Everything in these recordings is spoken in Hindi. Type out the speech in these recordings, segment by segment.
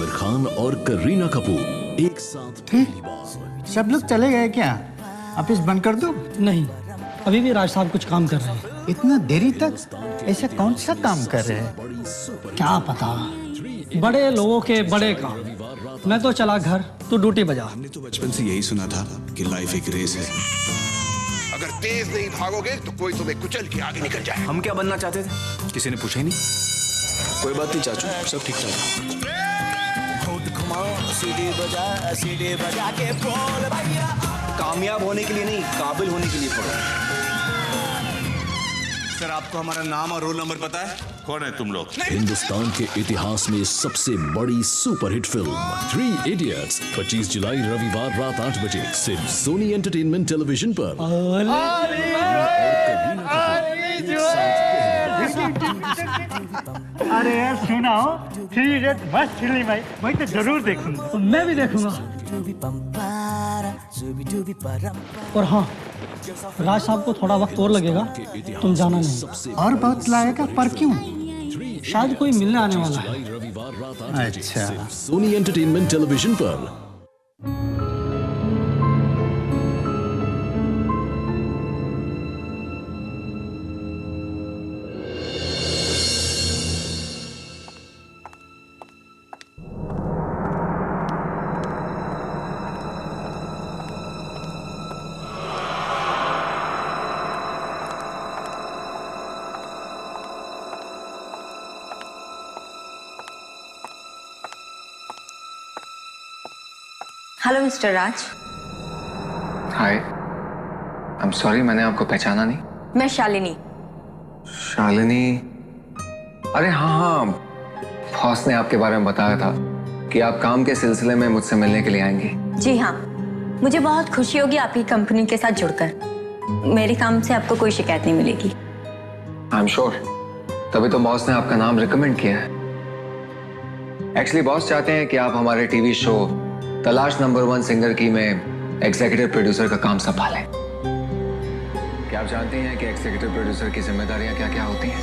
आमिर खान और करीना कपूर एक साथ पहली बार। सब लोग चले गए क्या? ऑफिस बंद कर दो? नहीं, अभी भी राज साहब कुछ काम कर रहे हैं। इतना देरी तक ऐसा कौन सा काम कर रहे हैं? क्या पता, बड़े लोगों के बड़े काम। मैं तो चला घर, तू ड्यूटी बजा। हमने तो बचपन से यही सुना था कि लाइफ एक रेस है। अगर तेज नहीं भागोगे तो कोई तुम्हें कुचल के आगे निकल जाए। हम क्या बनना चाहते थे? किसी ने पूछा ही नहीं। कोई बात नहीं चाचू, सब ठीक ठाक। कामयाब होने के लिए नहीं, काबिल होने के लिए पढ़ो। सर, आपको हमारा नाम और रोल नंबर पता है? कौन है तुम लोग? हिंदुस्तान के इतिहास में सबसे बड़ी सुपरहिट फिल्म 3 इडियट्स 25 जुलाई रविवार रात 8 बजे सिर्फ सोनी एंटरटेनमेंट टेलीविजन पर। अरे यार सुनाओ, 3 इडियट मस्त फिल्म भाई, मैं तो जरूर देखूंगा। मैं भी देखूंगा। और हाँ, राज साहब को थोड़ा वक्त और लगेगा, तुम जाना नहीं। और बहुत लाएगा, पर क्यों? शायद कोई मिलने आने वाला है। रविवार रात 8 बजे अच्छा। सिर्फ सोनी एंटरटेनमेंट टेलीविजन पर। Hello mister Raj. Hi, I am sorry, मैंने आपको पहचाना नहीं। मैं शालिनी। शालिनी? अरे हाँ हाँ, बॉस ने आपके बारे में बताया था कि आप काम के सिलसिले में मुझसे मिलने के लिए आएंगी। जी हाँ, मुझे बहुत खुशी होगी आपकी कंपनी के साथ जुड़कर। मेरे काम से आपको कोई शिकायत नहीं मिलेगी। आई एम श्योर, तभी तो बॉस ने आपका नाम रिकमेंड किया है। एक्चुअली बॉस चाहते हैं कि आप हमारे टीवी शो तलाश नंबर 1 सिंगर की में एग्जीक्यूटिव प्रोड्यूसर का काम संभालें। क्या आप जानते हैं कि एग्जीक्यूटिव प्रोड्यूसर की जिम्मेदारियां क्या क्या होती हैं?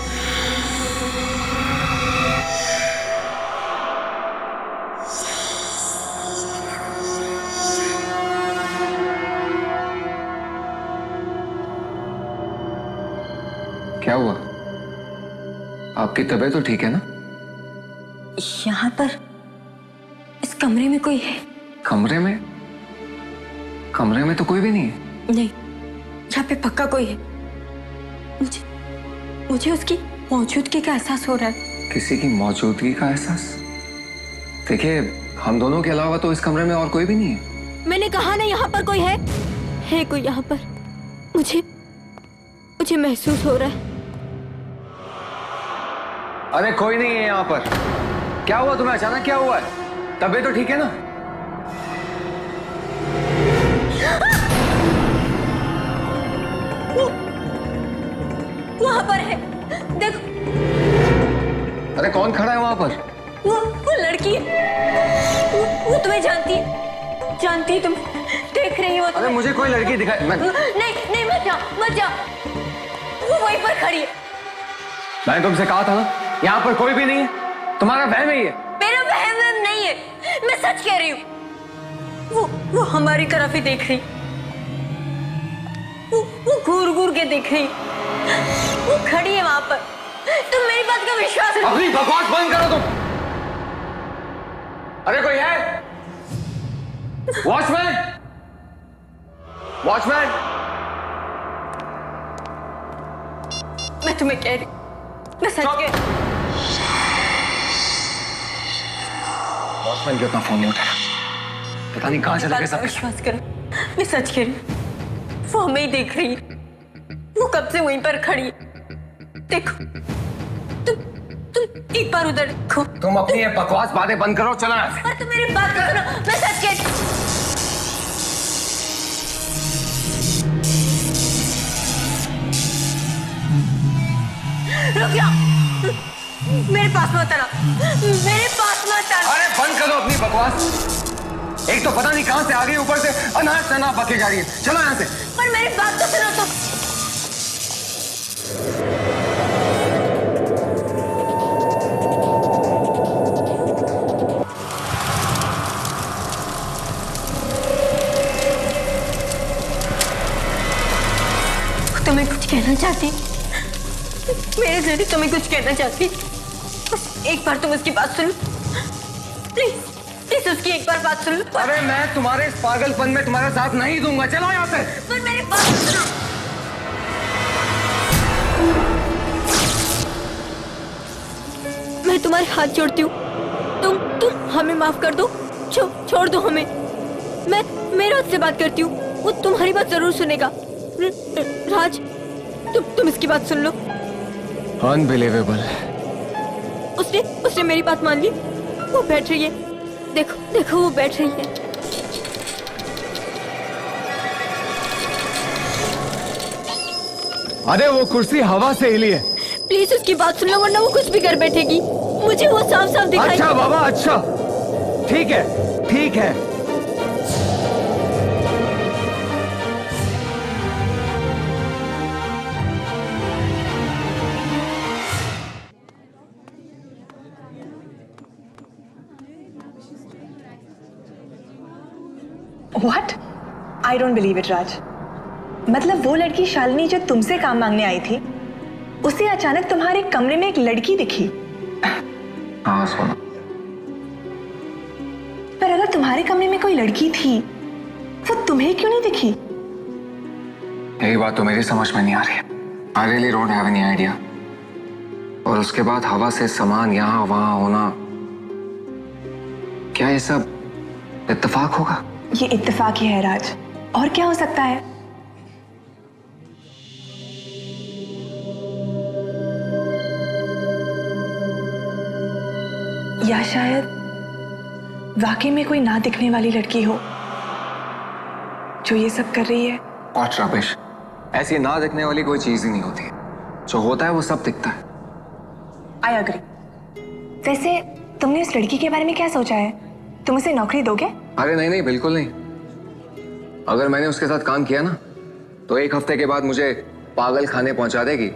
क्या हुआ? आपकी तबीयत तो ठीक है ना? यहाँ पर इस कमरे में कोई है? कमरे में? कमरे में तो कोई भी नहीं है। नहीं, यहाँ पे पक्का कोई है। मुझे उसकी मौजूदगी का एहसास हो रहा है। किसी की मौजूदगी का एहसास? देखिए, हम दोनों के अलावा तो इस कमरे में और कोई भी नहीं है। मैंने कहा ना यहाँ पर कोई है कोई यहाँ पर। मुझे महसूस हो रहा है। अरे कोई नहीं है यहाँ पर। क्या हुआ तुम्हें? अचानक क्या हुआ है? तबीयत तो ठीक है ना? वहाँ पर है, देखो। अरे कौन खड़ा है वहाँ पर? वो लड़की है। वो तुम्हें जानती है तुम देख रही हो। अरे मुझे कोई लड़की दिखाई नहीं मत जाओ। वो वहीं पर खड़ी है। मैंने तुमसे कहा था ना, यहाँ पर कोई भी नहीं है। तुम्हारा वहम ही है। मेरा वहम नहीं है, मैं सच कह रही हूँ। वो हमारी तरफ ही देख रही। वो घूर के देख रही। वो खड़ी है वहां पर। तुम मेरी बात का विश्वास करो। अपनी बकवास बंद करो तुम। अरे कोई है? वॉचमैन! मैं तुम्हें कह रही, मैं सच कह रही। वॉचमैन क्यों इतना फोन नहीं उठाया? पता नहीं कहाँ चला गया सब। विश्वास करो, मैं सच कह रही। वो हमें ही देख रही है। वो कब से वहीं पर खड़ी है। देखो, तुम एक बार उधर देखो। तुम अपनी ये बकवास बातें बंद करो, चलो यहाँ से। पर तुम मेरी बात करो, मैं सच कह रही। रुक जाओ, मेरे पास मत आना। अरे बंद करो अपनी बकवास। एक तो पता नहीं कहां से आ गई, ऊपर से अनाज सना बके जा रही है। चलो यहाँ से। पर मेरी बात तो सुनो तो। कहना चाहती? मेरे जरिए तुम्हें कुछ कहना चाहती? बस एक बार तुम उसकी बात सुन, प्लीज प्लीज उसकी एक बार बात सुन लो। अरे मैं तुम्हारे इस पागलपन में तुम्हारा साथ नहीं दूंगा, चलो यहाँ से। पर मेरी बात सुनो। मैं तुम्हारे हाथ जोड़ती हूँ, तुम हमें माफ कर दो, छोड़ दो हमें। मैं राज से बात करती हूँ, वो तुम्हारी बात जरूर सुनेगा। राज, तुम इसकी बात सुन लो। अनबिलीवेबल। उसने मेरी बात मान ली, वो बैठ रही है, देखो वो बैठ रही है। अरे वो कुर्सी हवा से हिली है। प्लीज उसकी बात सुन लो, वरना वो कुछ भी कर बैठेगी। मुझे वो साफ साफ दिखाई। अच्छा बाबा, अच्छा ठीक है, ठीक है। What? I don't believe it, राज। मतलब वो लड़की शालिनी जो तुमसे काम मांगने आई थी, उसे अचानक तुम्हारे कमरे में एक लड़की दिखी। हाँ सोना। पर अगर तुम्हारे कमरे में कोई लड़की थी, वो तुम्हें क्यों नहीं दिखी? यही बात तो मेरी समझ में नहीं आ रही। I really don't have any idea। और उसके बाद हवा से सामान यहाँ वहां होना, क्या ये सब इत्तेफाक होगा? ये इत्तेफाक ही है राज, और क्या हो सकता है? या शायद वाकई में कोई ना दिखने वाली लड़की हो जो ये सब कर रही है। What rubbish। ऐसी ना दिखने वाली कोई चीज ही नहीं होती, जो होता है वो सब दिखता है। I agree। वैसे तुमने उस लड़की के बारे में क्या सोचा है? तुम उसे नौकरी दोगे? अरे नहीं नहीं, बिल्कुल नहीं। अगर मैंने उसके साथ काम किया ना, तो 1 हफ्ते के बाद मुझे पागल खाने पहुंचा देगी।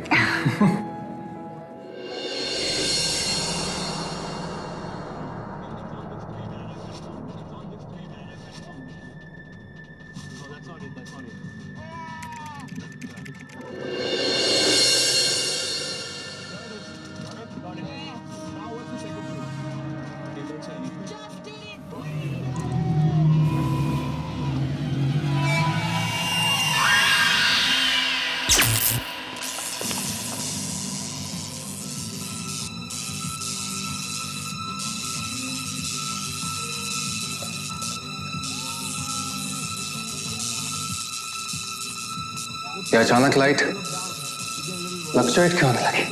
ये अचानक लाइट फ्लक्चुएट क्यों होने लगी?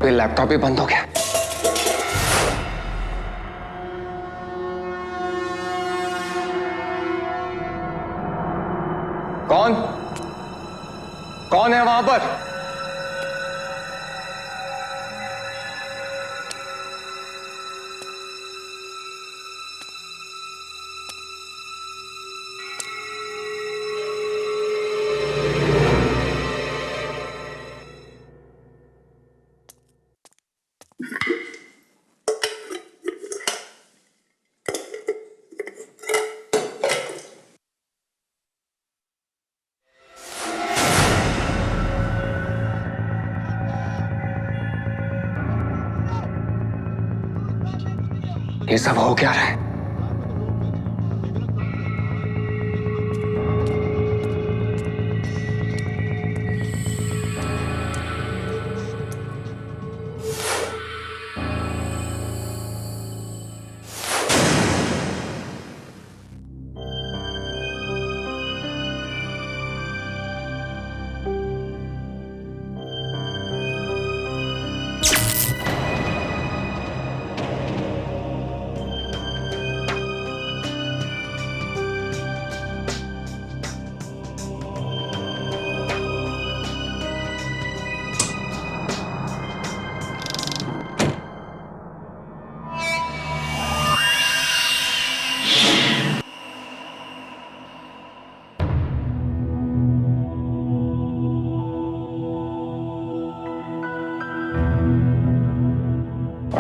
ये लैपटॉप ही बंद हो गया। कौन है वहां पर? ये सब हो क्या रहा है?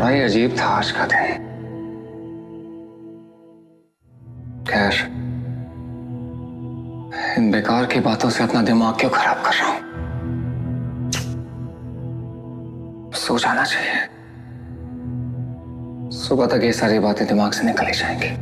बड़ा ही अजीब था आज का दिन। खैर, इन बेकार की बातों से अपना दिमाग क्यों खराब कर रहा हूं? सो जाना चाहिए। सुबह तक ये सारी बातें दिमाग से निकल ही जाएंगी।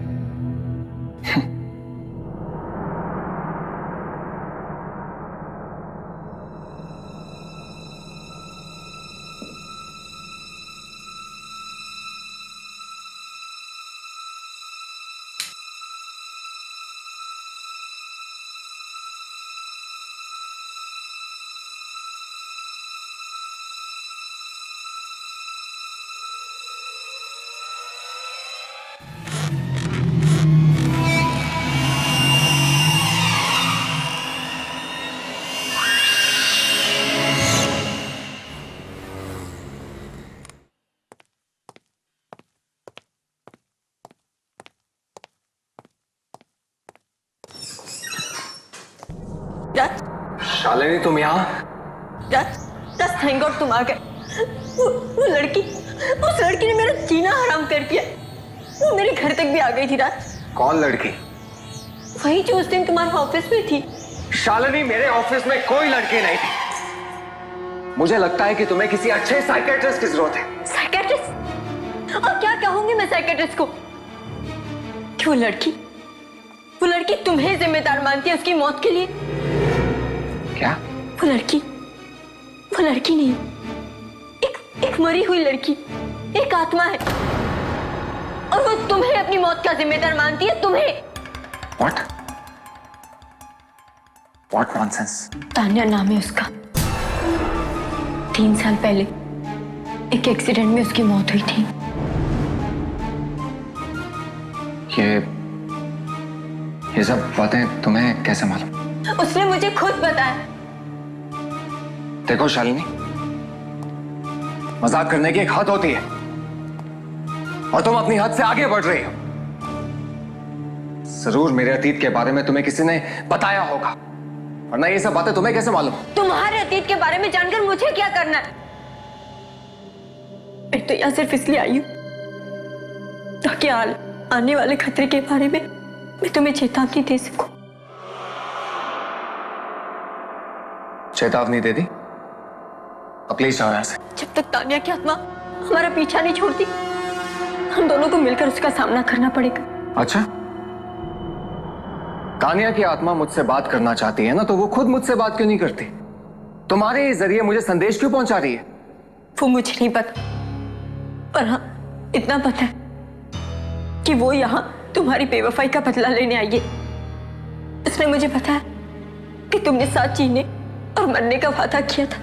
शालिनी, तुम यहाँ? थैंक गॉड तुम आ गए। वो लड़की, उस लड़की ने मेरा जीना हराम कर दिया। वो मेरे घर तक भी आ गई थी राज। कौन लड़की? वही जो उस दिन तुम्हारे ऑफिस में थी। शालिनी, मेरे ऑफिस में कोई लड़की नहीं थी। मुझे लगता है कि तुम्हें किसी अच्छे साइकियाट्रिस्ट की जरूरत है। साइकियाट्रिस्ट? और क्या कहूंगी मैं साइकियाट्रिस्ट को? कि वो लड़की तुम्हें जिम्मेदार मानती है उसकी मौत के लिए? क्या? वो लड़की नहीं, एक मरी हुई लड़की, एक आत्मा है, और वो तुम्हें अपनी मौत का जिम्मेदार मानती है। तुम्हें। What nonsense? तान्या नाम है उसका। 3 साल पहले एक एक्सीडेंट में उसकी मौत हुई थी। ये सब बातें तुम्हें कैसे मालूम? उसने मुझे खुद बताया। देखो शालिनी, मजाक करने की एक हद होती है और तुम अपनी हद से आगे बढ़ रही हो। जरूर मेरे अतीत के बारे में तुम्हें किसी ने बताया होगा, वरना ये सब बातें तुम्हें कैसे मालूम? तुम्हारे अतीत के बारे में जानकर मुझे क्या करना है? मैं तो यहाँ सिर्फ इसलिए आई हूँ ताकि आने वाले खतरे के बारे में मैं तुम्हें चेतावनी दे सकूं। चेतावनी दे दी? अब प्लीज जाओ यहाँ से। जब तक तान्या की आत्मा हमारा पीछा नहीं छोड़ती, हम दोनों को मिलकर उसका सामना करना पड़ेगा। अच्छा, तान्या की आत्मा मुझसे बात करना चाहती है ना, तो वो खुद मुझसे बात क्यों नहीं करती? तुम्हारे जरिए मुझे संदेश क्यों पहुंचा रही है? वो मुझे नहीं पता, पर हाँ इतना पता है कि वो यहाँ तुम्हारी बेवफाई का बदला लेने आई है। उसने मुझे बताया कि तुमने साथ जीने और मरने का वादा किया था,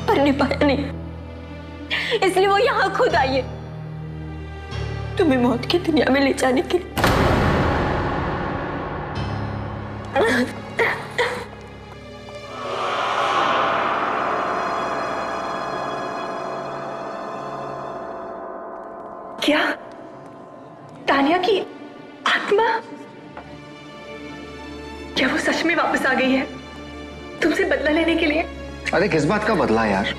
पर निभाया नहीं, इसलिए वो यहाँ खुद आई है तुम्हें मौत की दुनिया में ले जाने के लिए। क्या तान्या की आत्मा? क्या वो सच में वापस आ गई है तुमसे बदला लेने के लिए? अरे किस बात का बदला यार?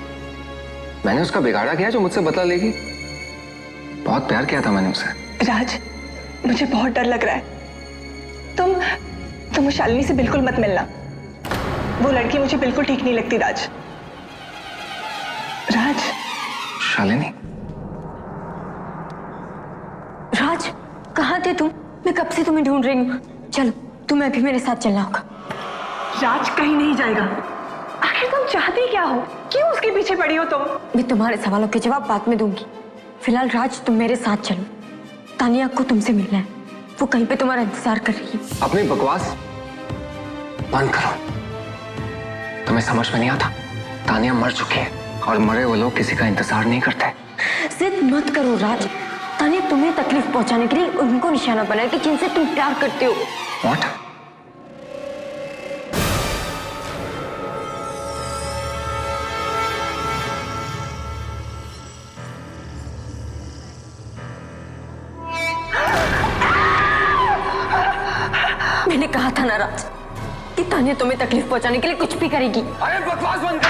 मैंने उसका बिगाड़ा किया जो मुझसे बदला लेगी? बहुत प्यार किया था मैंने उसे। राज, मुझे बहुत डर लग रहा है। तुम शालिनी से बिल्कुल मत मिलना। वो लड़की मुझे बिल्कुल ठीक नहीं लगती राज। शालिनी, राज कहाँ थे तुम? मैं कब से तुम्हें ढूंढ रही हूँ। चलो तुम्हें भी मेरे साथ चलना होगा। राज कहीं नहीं जाएगा। आखिर तुम चाहती क्या हो? क्यों उसके पीछे पड़ी हो तुम? मैं तुम्हारे सवालों के जवाब बाद में दूंगी। फिलहाल राज तुम मेरे साथ चलो। तानिया को तुमसे मिलना है, वो कहीं पे तुम्हारा इंतजार कर रही है। अपनी बकवास बंद करो। तुम्हें समझ में नहीं आता? तानिया मर चुकी है और मरे वो लोग किसी का इंतजार नहीं करते। जिद मत करो राज। तानिया तुम्हें तकलीफ पहुंचाने के लिए उनको निशाना बनाएगी जिनसे तुम प्यार करते हो। What? मैंने कहा था ना राज कि तानिया तुम्हें तकलीफ पहुंचाने के लिए कुछ भी करेगी। अरे बकवास बंद कर।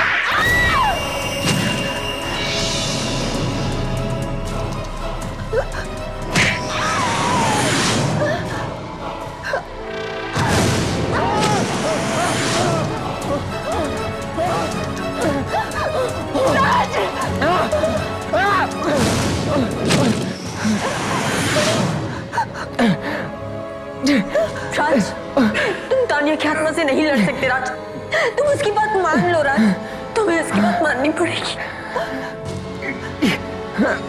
राज, तुम तानिया की आत्मा से नहीं लड़ सकते राज। तुम उसकी बात मान लो राज, तुम्हें उसकी बात माननी पड़ेगी। राज!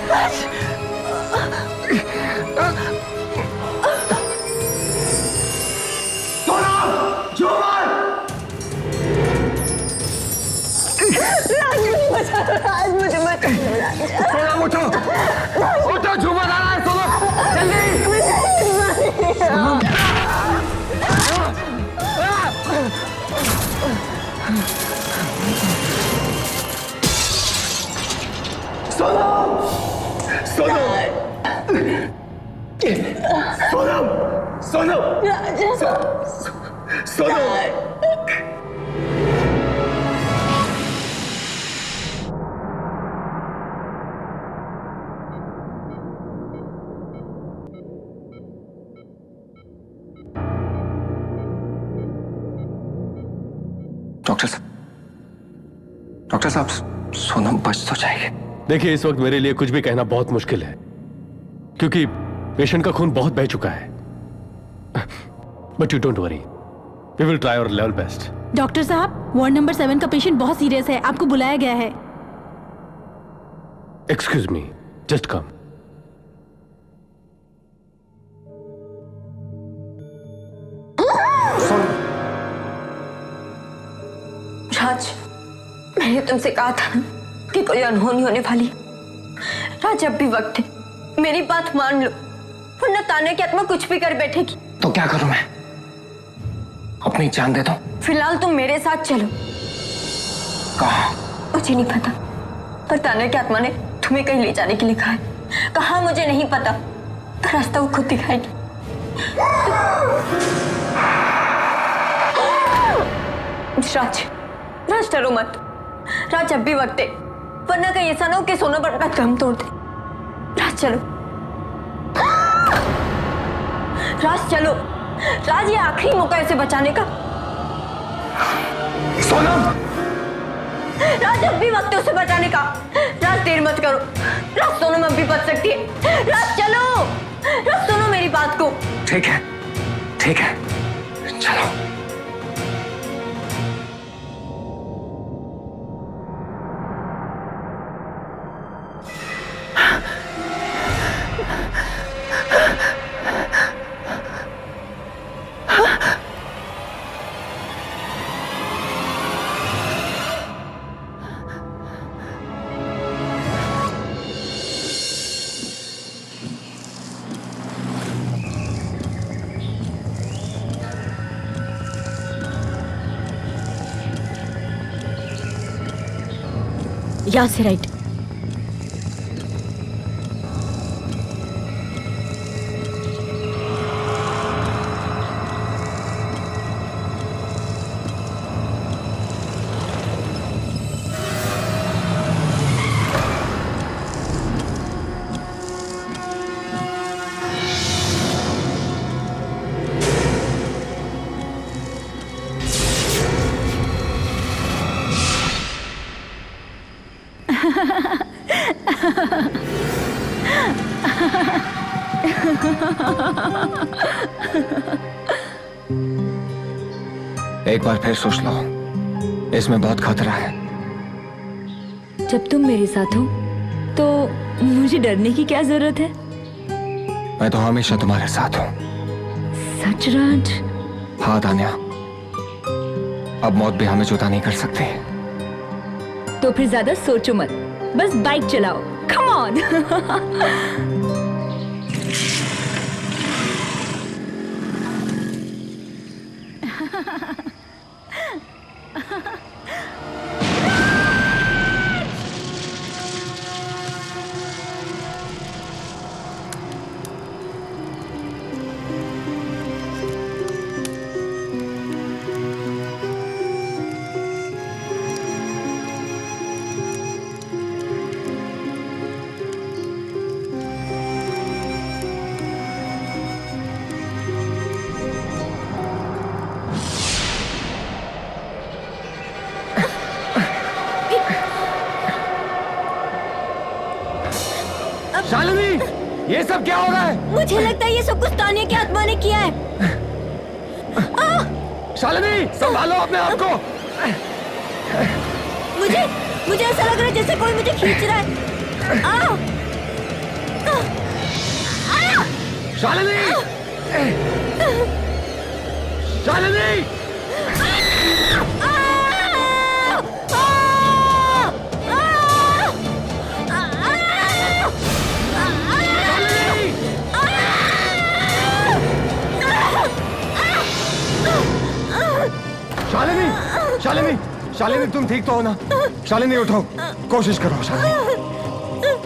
राज! राज मुझे बचा दो, राज मुझे बचा दो, राज। उठो उठो, झूमर आ रहा है, सोनम डॉक्टर साहब, सोनम बच तो जाएगी। देखिए, इस वक्त मेरे लिए कुछ भी कहना बहुत मुश्किल है, क्योंकि पेशेंट का खून बहुत बह चुका है। But you don't worry, we will try our level best. Doctor साहब, वार्ड नंबर 7 का पेशेंट बहुत सीरियस है, आपको बुलाया गया है। Excuse me, just come. राज, मैंने तुमसे कहा था ना कि कोई अनहोनी होने वाली। राज, अब भी वक्त है, मेरी बात मान लो, वरना तान्या की आत्मा कुछ भी कर बैठेगी। तो क्या करूं मैं? अपनी जान दे दो? फिलहाल तुम मेरे साथ चलो। कहाँ? मुझे नहीं पता, पर तान्या की आत्मा ने तुम्हें कहीं ले जाने के लिए कहा है। कहाँ मुझे नहीं पता, पर रास्ता वो खुद दिखाएगी। राज, राज डरो मत। राज, अब भी वक्त है, वरना कहीं ऐसा ना हो कि सोना बड़ा दम तोड़ दे। राज चलो, राज चलो। राज, ये आखिरी मौका है इसे बचाने का। सोनम! राज, अब भी वक्त है उसे बचाने का। राज, देर मत करो। राज, सोनम अब भी बच सकती है। राज चलो, राज सुनो मेरी बात को। ठीक है, ठीक है, चलो। यहाँ से राइट। एक बार फिर सोच लो, इसमें बहुत खतरा है। जब तुम मेरे साथ हो तो मुझे डरने की क्या जरूरत है? मैं तो हमेशा तुम्हारे साथ हूँ। सच राज? हाँ तान्या, अब मौत भी हमें जुदा नहीं कर सकती। तो फिर ज्यादा सोचो मत, बस बाइक चलाओ। Come on. ये सब क्या हो रहा है? मुझे लगता है ये सब कुछ तानिया की आत्मा ने किया है। शालिनी, संभालो अपने आप को। मुझे ऐसा लग रहा है जैसे कोई मुझे खींच रहा है। शालिनी, शालिनी, शालिनी, शालिनी, शालिनी, तुम ठीक तो हो ना? शालिनी उठो, कोशिश करो। शालिनी,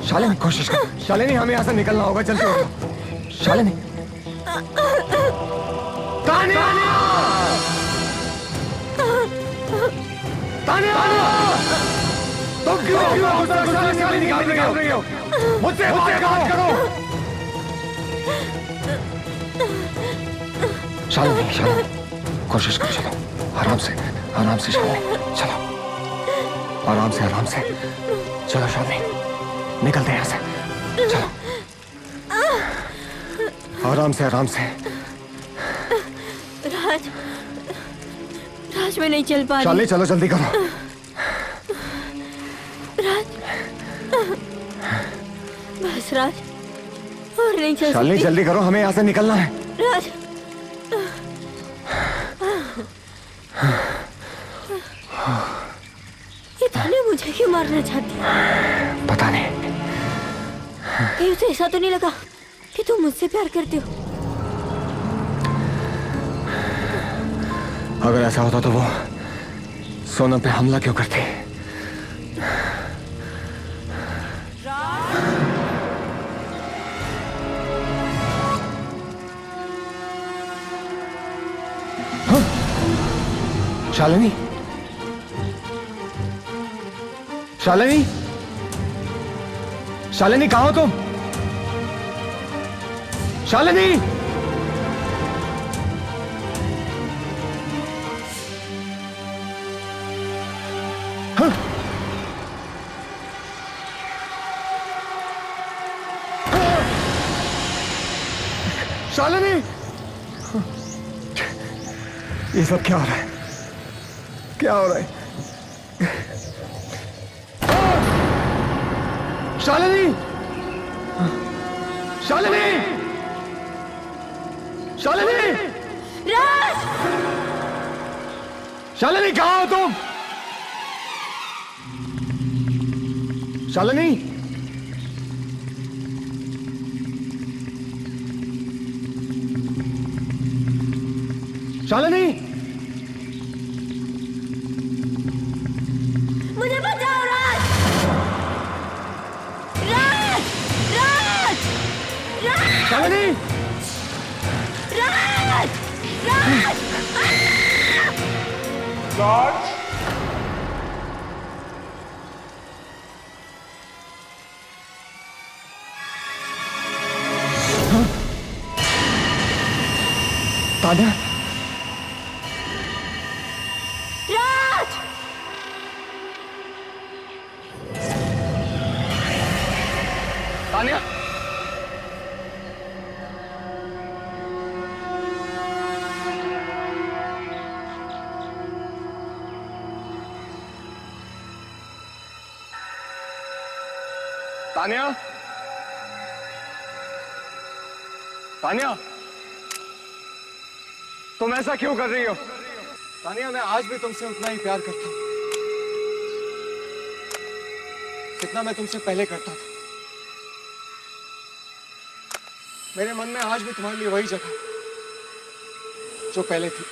शालिनी कोशिश करो। शालिनी, हमें यहाँ से निकलना होगा, जल्दी उठो। शालिनी, तानिया, तानिया, तुम क्यों शालिनी निकाल रही हो? मुझसे बात करो। शालिनी, शालिनी, कोशिश करो, चलो आराम से शालिनी, चलो आराम से चलो शालिनी, निकलते हैं यहाँ से, चलो आराम से। राज मैं नहीं चल पा रही। शालिनी, चलो जल्दी करो। बस राज, और नहीं चल शालिनी, सकती। जल्दी करो, हमें यहाँ से निकलना है। राज, ये तानिया मुझे क्यों मारना चाहती है? पता नहीं। कहीं उसे ऐसा तो नहीं लगा कि तुम मुझसे प्यार करते हो? अगर ऐसा होता तो वो सोनम पे हमला क्यों करती? हाँ? शालिनी, शालिनी, शालिनी, कहाँ हो तुम? शालिनी, हाँ? शालिनी, ये सब क्या हो रहा है? क्या हो रहा है? शालिनी, शालिनी, शालिनी, राज! शालिनी, कहाँ हो तुम? शालिनी, शालिनी, मुझे बचाओ राज! राज! राज! राज! शालिनी, राज! राज! राज, तानिया, राज! तानिया, तानिया, तानिया, तुम ऐसा क्यों कर रही हो? तानिया, मैं आज भी तुमसे उतना ही प्यार करता हूं जितना मैं तुमसे पहले करता था। मेरे मन में आज भी तुम्हारे लिए वही जगह जो पहले थी।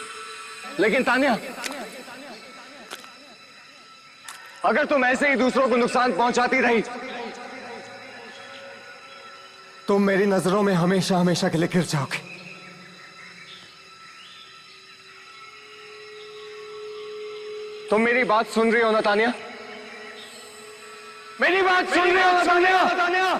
लेकिन तानिया, अगर तुम ऐसे ही दूसरों को नुकसान पहुंचाती रही तुम मेरी नजरों में हमेशा हमेशा के लिए गिर जाओगे। तुम मेरी बात सुन रही हो ना तानिया? मेरी बात सुन रही हो ना तानिया?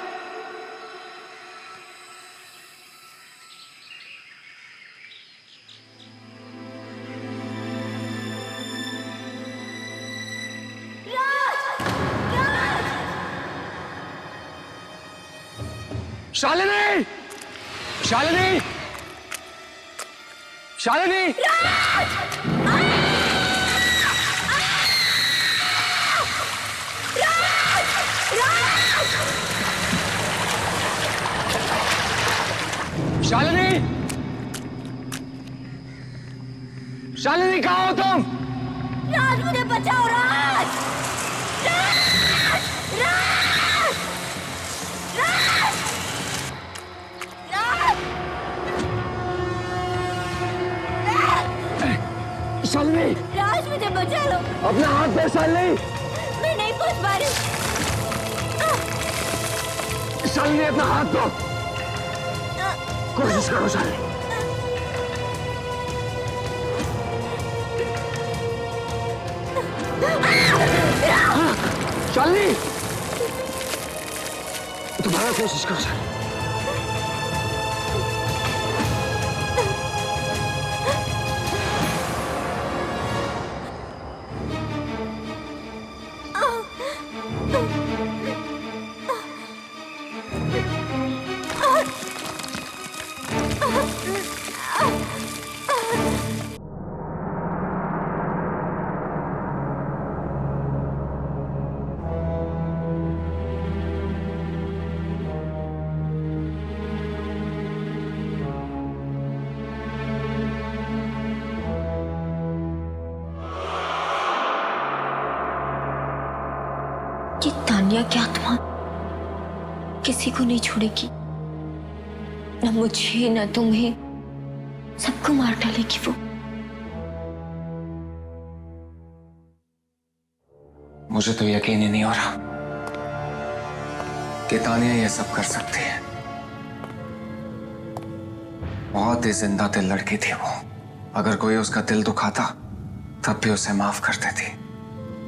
शालिनी! शालिनी! शालिनी! शालिनी! शालिनी कहाँ हो तुम? राज मुझे बचाओ राज! राज! राज! राज! राज! शालिनी! राज मुझे बचा लो! अपना हाथ पे शालिनी! मैं नहीं पहुंच पा रही। शालिनी अपना हाथ दो। कोशिश करो शालिनी। शालिनी दोबारा कोशिश करो शालिनी। कि तानिया की आत्मा किसी को नहीं छोड़ेगी, न मुझे न तुम्हें, सबको मार डालेगी वो। मुझे तो यकीन ही नहीं हो रहा कि तानिया ये सब कर सकती है। बहुत ही जिंदा दिल लड़की थी वो। अगर कोई उसका दिल दुखाता तब भी उसे माफ कर देती।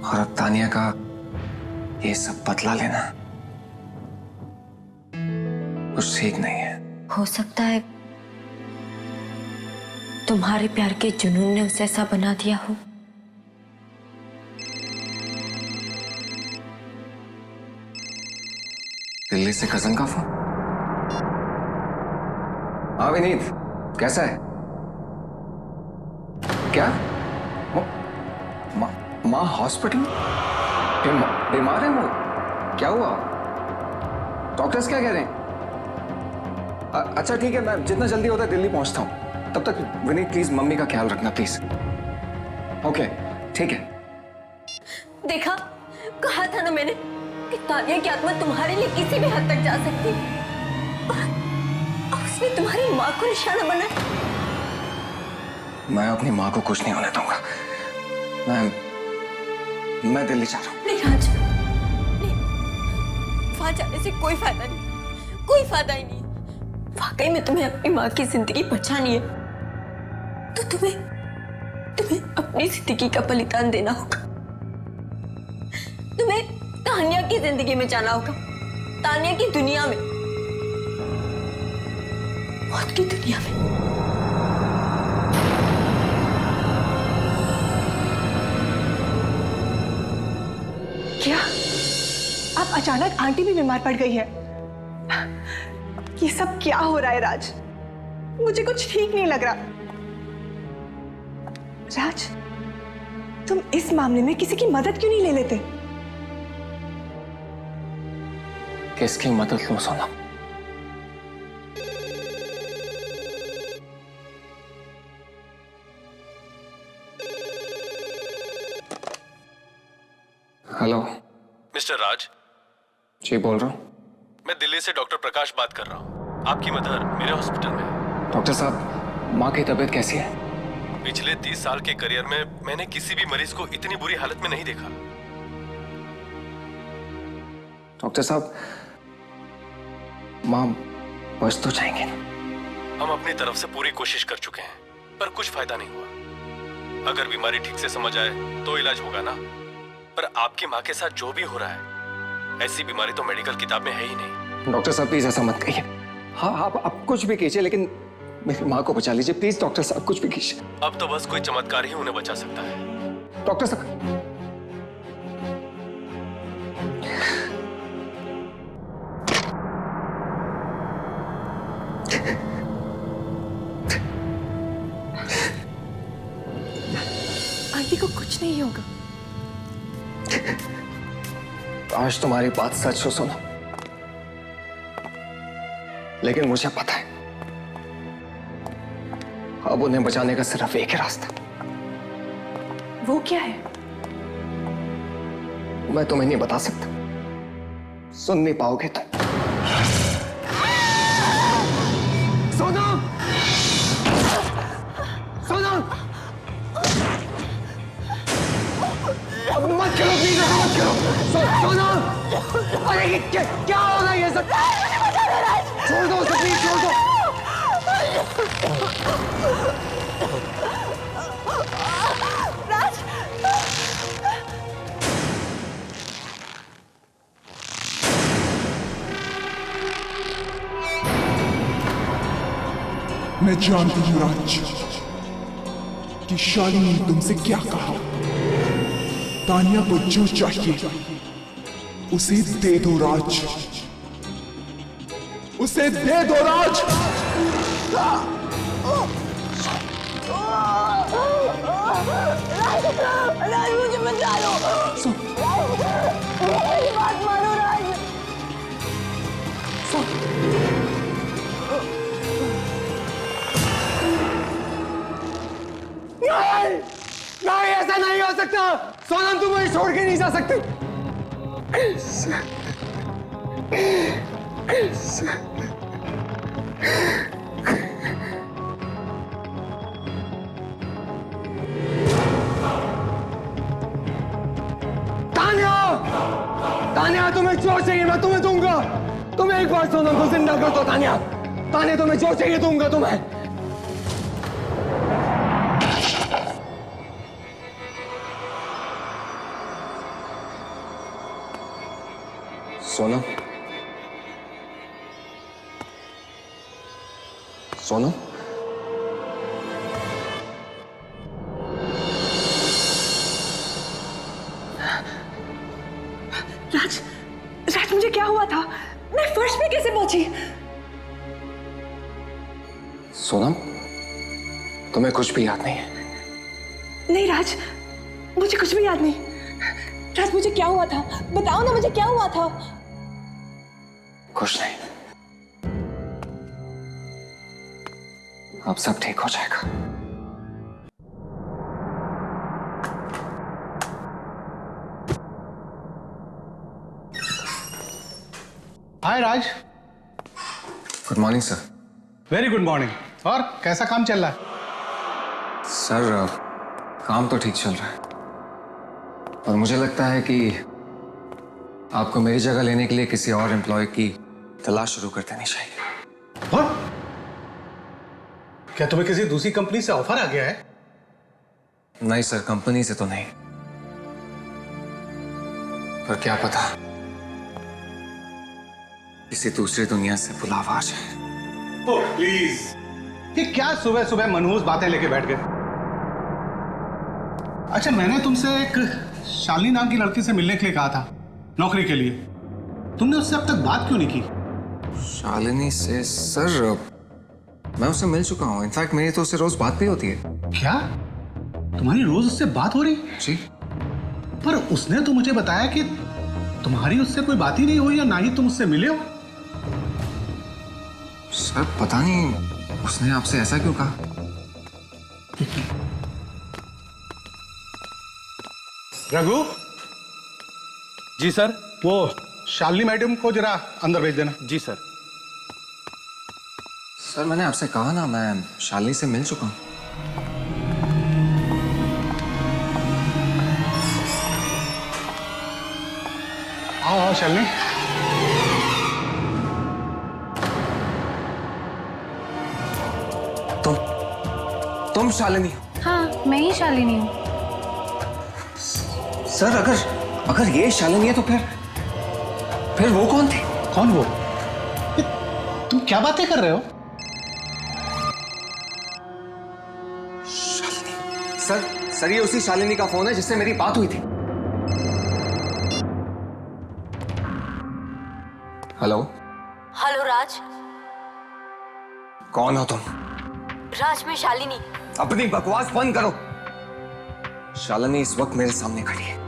और अब तानिया का ये सब बदला लेना कुछ ठीक नहीं है। हो सकता है तुम्हारे प्यार के जुनून ने उसे ऐसा बना दिया हो। दिल्ली से कजन का फोन। हाँ विनीत, कैसा है? क्या माँ हॉस्पिटल बीमार है वो? क्या हुआ? डॉक्टर्स क्या कह रहे हैं? अच्छा ठीक है, मैं जितना जल्दी होता है दिल्ली पहुंचता हूं। तब तक विनीत प्लीज मम्मी का ख्याल रखना प्लीज। ओके ठीक है। देखा, कहा था ना मैंने कि तानिया की आत्मा तुम्हारे लिए किसी भी हद तक जा सकती है। और उसने तुम्हारी माँ को निशाना बनाया। मैं अपनी माँ को कुछ नहीं होने दूंगा। मैं दिल्ली जा रहा हूँ। नहीं राज, नहीं, वहां जाने से कोई फायदा नहीं, कोई फायदा ही नहीं। वाकई में तुम्हें अपनी माँ की जिंदगी बचानी है तो तुम्हें अपनी जिंदगी का बलिदान देना होगा। तुम्हें तानिया की जिंदगी में जाना होगा, तानिया की दुनिया में, मौत की दुनिया में। क्या अब अचानक आंटी भी बीमार पड़ गई है? ये सब क्या हो रहा है राज? मुझे कुछ ठीक नहीं लग रहा। राज, तुम इस मामले में किसी की मदद क्यों नहीं ले लेते? किसकी मदद लो सोना? हेलो मिस्टर राज। जी बोल रहा हूँ। मैं दिल्ली से डॉक्टर प्रकाश बात कर रहा हूँ। आपकी मदर मेरे हॉस्पिटल में है। डॉक्टर साहब, माँ की तबीयत कैसी है? पिछले 30 साल के करियर में मैंने किसी भी मरीज को इतनी बुरी हालत में नहीं देखा। डॉक्टर साहब, माँ बच तो जाएंगे ना? हम अपनी तरफ से पूरी कोशिश कर चुके हैं, पर कुछ फायदा नहीं हुआ। अगर बीमारी ठीक से समझ आए तो इलाज होगा ना। पर आपकी माँ के साथ जो भी हो रहा है, ऐसी बीमारी तो मेडिकल किताब में है ही नहीं। डॉक्टर साहब प्लीज ऐसा मत कहिए। हाँ आप कुछ भी कीजिए, लेकिन मेरी माँ को बचा लीजिए प्लीज। डॉक्टर साहब कुछ भी कीजिए। अब तो बस कोई चमत्कार ही उन्हें बचा सकता है। डॉक्टर साहब, आंटी को कुछ नहीं होगा। आज तुम्हारी बात सच हो सोनम, लेकिन मुझे पता है अब उन्हें बचाने का सिर्फ एक ही रास्ता। वो क्या है? मैं तुम्हें नहीं बता सकता, सुन नहीं पाओगे तुम। सोनम, सोनम, मत करो प्लीज, मत करो। सोनम, अरे क्या हो रहा है ये सब? छोड़ दो उसे प्लीज, छोड़ दो। राज, मैं जानती हूँ राज कि शालिनी ने तुमसे क्या कहा। तानिया को जो चाहिए उसे दे दो राज, उसे दे दो राज। राज मुझे बचा लो। मेरी बात मानो राज। नहीं, ऐसा नहीं हो सकता। सोनम, तुम मुझे छोड़ के नहीं जा सकती। तानिया, तानिया, तुम्हें जो चाहिए मैं तुम्हें दूंगा। तुम एक बार सोनम को जिंदा कर दो तानिया। तानिया, तुम्हें जो चाहिए दूंगा तुम्हें। सोनम, सोनम, राज, राज मुझे क्या हुआ था? मैं फर्श पे कैसे पहुंची? सोनम, तुम्हें कुछ भी याद नहीं है? नहीं राज, मुझे कुछ भी याद नहीं। राज, मुझे क्या हुआ था? बताओ ना, मुझे क्या हुआ था? कुछ नहीं, अब सब ठीक हो जाएगा। Hi Raj. Good morning sir. Very good morning. और कैसा काम चल रहा है? सर, काम तो ठीक चल रहा है, और मुझे लगता है कि आपको मेरी जगह लेने के लिए किसी और एम्प्लॉय की तलाश शुरू कर देनी चाहिए। और क्या तुम्हें किसी दूसरी कंपनी से ऑफर आ गया है? नहीं सर, कंपनी से तो नहीं, पर क्या पता किसी दूसरी दुनिया से बुलावा आ जाए। ओह प्लीज, ये क्या सुबह सुबह मनहूस बातें लेके बैठ गए? अच्छा, मैंने तुमसे एक शालिनी नाम की लड़की से मिलने के लिए कहा था, नौकरी के लिए। तुमने उससे अब तक बात क्यों नहीं की? शालिनी से? सर, मैं उससे मिल चुका हूँ। इनफैक्ट मेरी तो उससे रोज बात भी होती है। क्या तुम्हारी रोज उससे बात हो रही? जी। पर उसने तो मुझे बताया कि तुम्हारी उससे कोई बात ही नहीं हुई, या ना ही तुम उससे मिले हो। सर, पता नहीं उसने आपसे ऐसा क्यों कहा। रघु। जी सर। वो शालिनी मैडम को जरा अंदर भेज देना। जी सर। सर, मैंने आपसे कहा ना, मैं शालिनी से मिल चुका हूँ। आओ शालिनी। तुम शालिनी? हाँ, मैं ही शालिनी हूँ। सर, अगर ये शालिनी है तो फिर वो कौन थी? कौन वो? तुम क्या बातें कर रहे हो? शालिनी? सर, ये उसी शालिनी का फोन है जिससे मेरी बात हुई थी। हेलो। हेलो राज। कौन हो तुम? राज, मैं शालिनी। अपनी बकवास बंद करो। शालिनी इस वक्त मेरे सामने खड़ी है।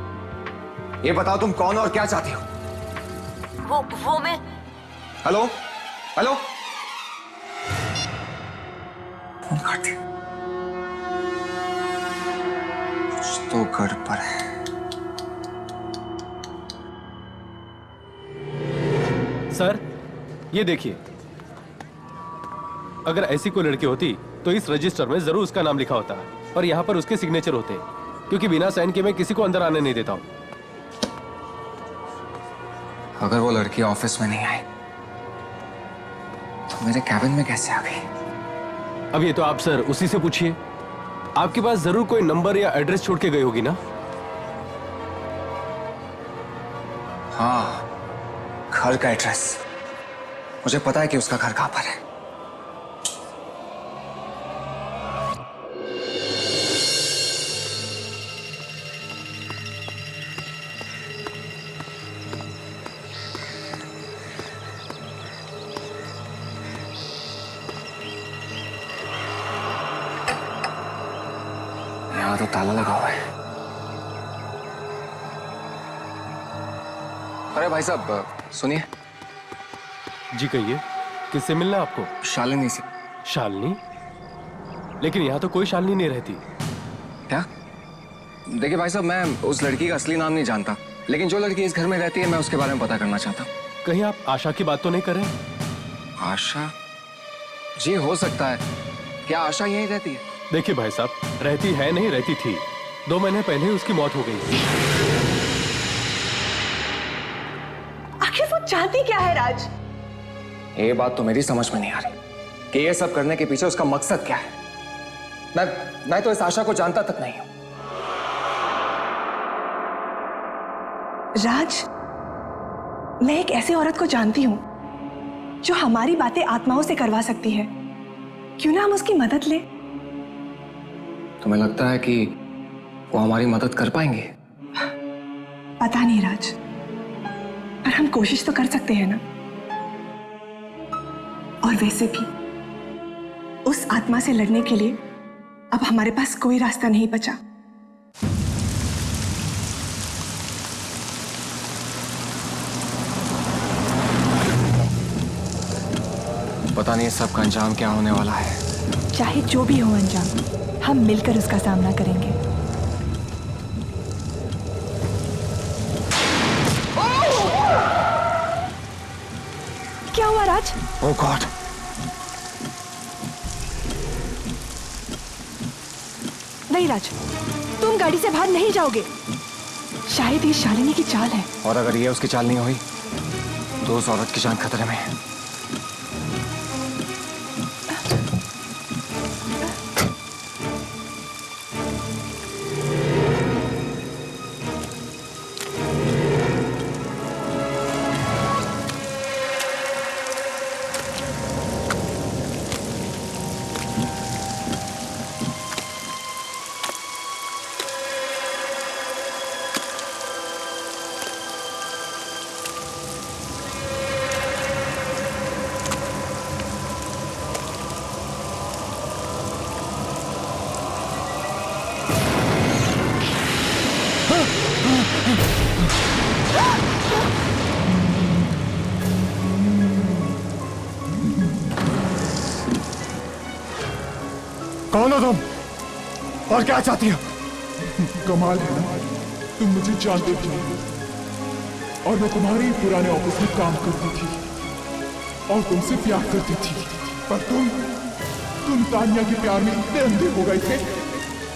ये बताओ तुम कौन हो और क्या चाहती हो? वो मैं। हेलो हेलो, फोन काट दिया। कुछ तो गड़बड़ है। सर, ये देखिए, अगर ऐसी कोई लड़की होती तो इस रजिस्टर में जरूर उसका नाम लिखा होता, पर यहाँ पर उसके सिग्नेचर होते, क्योंकि बिना साइन के मैं किसी को अंदर आने नहीं देता हूँ। अगर वो लड़की ऑफिस में नहीं आई तो मेरे कैबिन में कैसे आ गई? अब ये तो आप सर उसी से पूछिए। आपके पास जरूर कोई नंबर या एड्रेस छोड़ के गई होगी ना? हाँ, घर का एड्रेस। मुझे पता है कि उसका घर कहां पर है। यहां तो ताला लगा हुआ है। अरे भाई साहब, सुनिए। जी कहिए, किससे मिलना है आपको? शालिनी से। शालिनी? लेकिन यहाँ तो कोई शालिनी नहीं रहती। क्या? देखिए भाई साहब, मैं उस लड़की का असली नाम नहीं जानता, लेकिन जो लड़की इस घर में रहती है मैं उसके बारे में पता करना चाहता हूँ। कहीं आप आशा की बात तो नहीं कर रहे? आशा? जी हो सकता है। क्या आशा यहीं रहती है? देखिए भाई साहब, रहती है नहीं, रहती थी। 2 महीने पहले ही उसकी मौत हो गई। आखिर वो चाहती क्या है राज? ये बात तो मेरी समझ में नहीं आ रही कि ये सब करने के पीछे उसका मकसद क्या है। मैं तो इस आशा को जानता तक नहीं हूं। राज, मैं एक ऐसी औरत को जानती हूं जो हमारी बातें आत्माओं से करवा सकती है। क्यों ना हम उसकी मदद लें? तुम्हें लगता है कि वो हमारी मदद कर पाएंगे? पता नहीं राज, पर हम कोशिश तो कर सकते हैं ना। और वैसे भी उस आत्मा से लड़ने के लिए अब हमारे पास कोई रास्ता नहीं बचा। पता नहीं सबका अंजाम क्या होने वाला है। चाहे जो भी हो अंजाम, हम मिलकर उसका सामना करेंगे। क्या हुआ राज? ओह गॉड! नहीं राज, तुम गाड़ी से बाहर नहीं जाओगे। शायद ये शालिनी की चाल है। और अगर ये उसकी चाल नहीं हुई तो उस औरत की जान खतरे में है। कौन हो तुम और क्या चाहती हो? कमाल है ना, तुम मुझे जानते भी नहीं और मैं तुम्हारे ही पुराने ऑफिस में काम करती थी और तुमसे प्यार करती थी, पर तुम तानिया के प्यार में इतने अंधे हो गए थे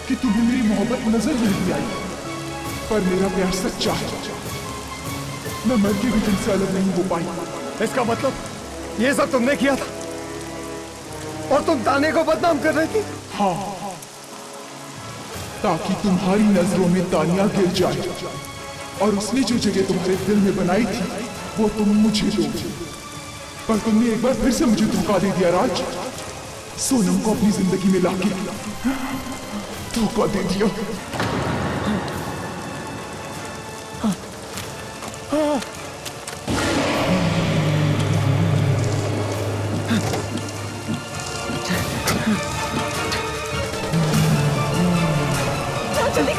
कि तुम्हें मेरी मोहब्बत नजर नहीं आई। पर मेरा प्यार सच्चा है, मैं मर के भी तुमसे अलग नहीं हो पाई। इसका मतलब ये सब तुमने किया था और तुम ताने को बदनाम कर रही थी? हाँ, ताकि तुम्हारी नजरों में तानिया गिर जाए और उसने जो जगह तुम्हारे दिल में बनाई थी वो तुम मुझे दो। पर तुमने एक बार फिर से मुझे धोखा दे दिया राज। सोनम को अपनी जिंदगी में लाके धोखा दे दिया।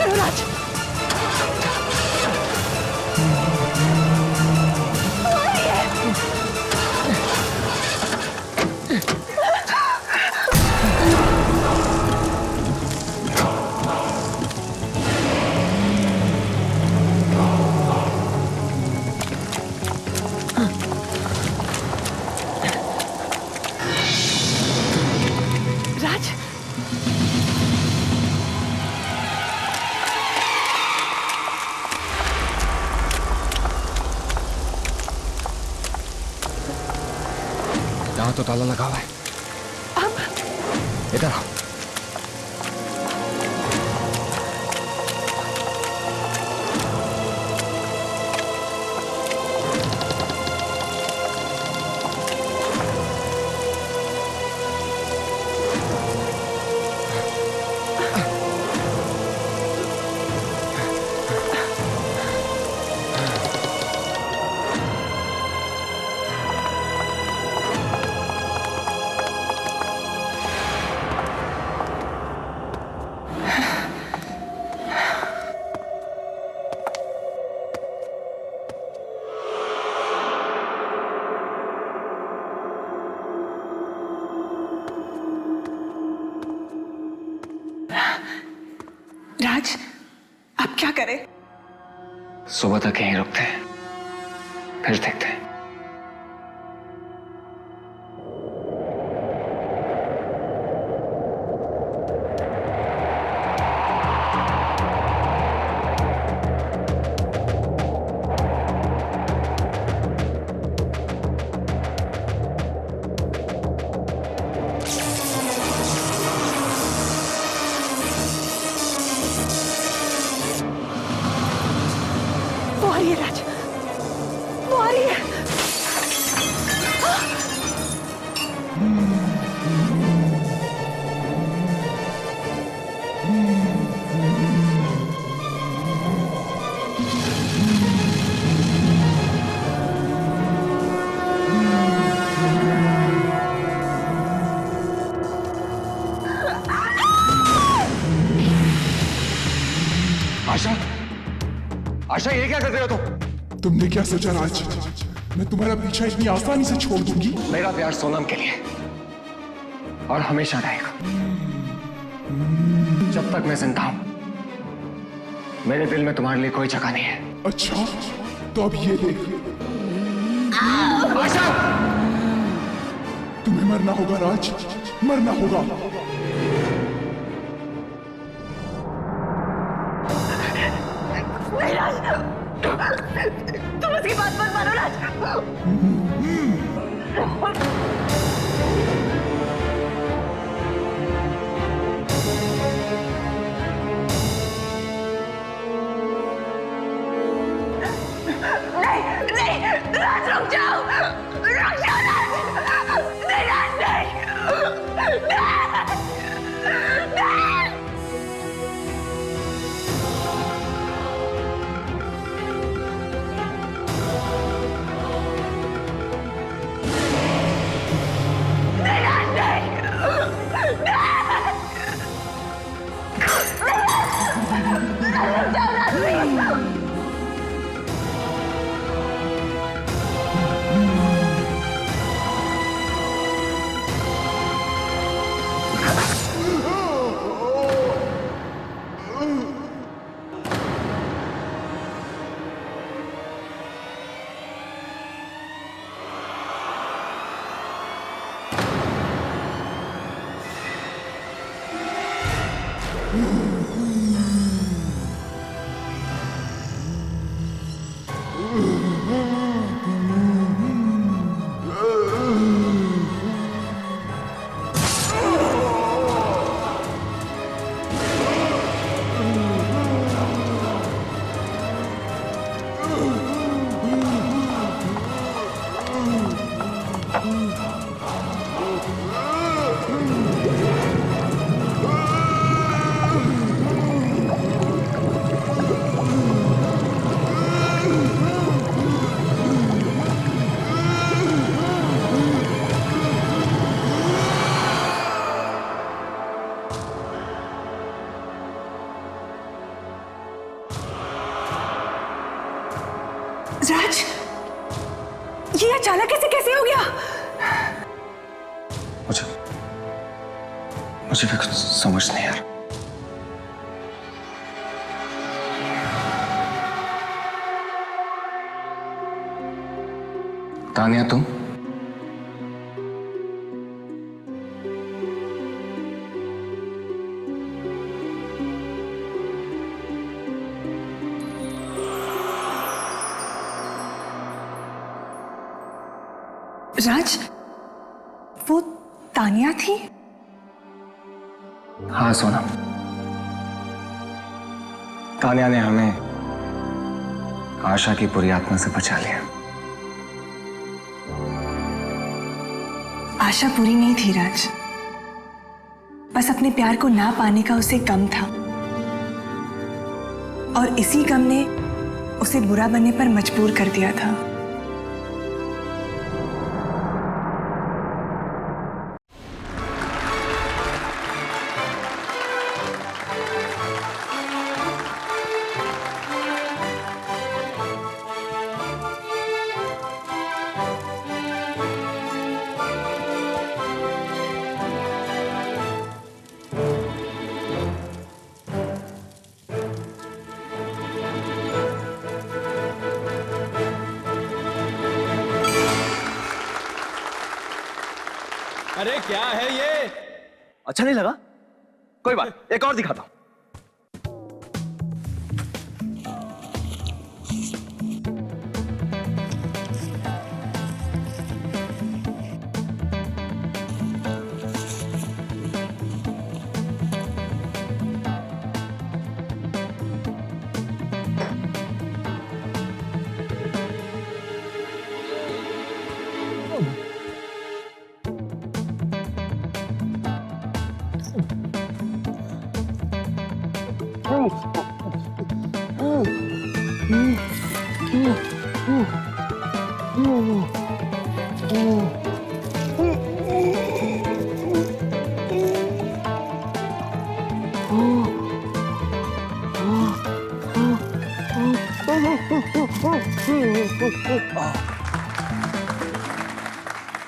करो राज। राज, यहाँ तो ताला लगा हुआ है। अब इधर आओ। राज, अब क्या करें? सुबह तक यहीं रुकते हैं, फिर देखते हैं। वो आ रही है राज, वो आ रही है। आशा, आशा ये क्या कर रहे हो तुम? तुमने क्या सोचा राज, मैं तुम्हारा पीछा इतनी आसानी से छोड़ दूंगी? मेरा प्यार सोनम के लिए और हमेशा रहेगा। जब तक मैं जिंदा हूं, मेरे दिल में तुम्हारे लिए कोई जगह नहीं है। अच्छा, तो अब ये देख, आशा! तुम्हें मरना होगा राज, मरना होगा। नहीं राज, तुम उसकी बात मत मानो राज। नहीं नहीं राज, रुक जाओ, रुक जाओ राज। नहीं राज, नहीं नहीं। अचानक कैसे हो गया? मुझे भी कुछ समझ नहीं आ रहा। तानिया, तुम? राज, वो तानिया थी? हाँ सोनम, तानिया ने हमें आशा की बुरी आत्मा से बचा लिया। आशा बुरी नहीं थी राज, बस अपने प्यार को ना पाने का उसे गम था, और इसी गम ने उसे बुरा बनने पर मजबूर कर दिया था। अरे क्या है ये? अच्छा नहीं लगा? कोई बात, एक और दिखाता हूं।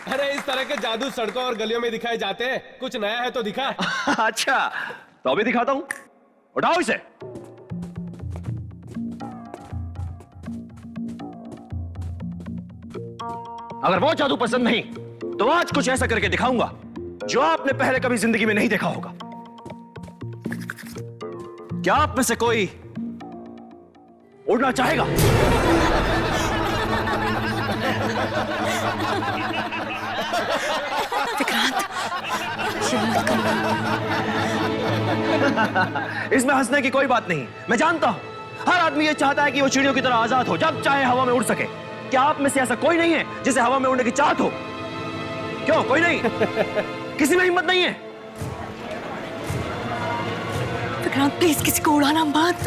अरे इस तरह के जादू सड़कों और गलियों में दिखाए जाते हैं, कुछ नया है तो दिखा। अच्छा, तो अभी दिखाता हूं, उठाओ इसे। अगर वो जादू पसंद नहीं तो आज कुछ ऐसा करके दिखाऊंगा जो आपने पहले कभी जिंदगी में नहीं देखा होगा। क्या आप में से कोई उड़ना चाहेगा? इसमें हंसने की कोई बात नहीं। मैं जानता हूं हर आदमी ये चाहता है कि वो चिड़ियों की तरह आजाद हो, जब चाहे हवा में उड़ सके। क्या आप में से ऐसा कोई नहीं है जिसे हवा में उड़ने की चाहत हो? क्यों, कोई नहीं? किसी में हिम्मत नहीं है? विक्रांत प्लीज किसी को उड़ाना मत।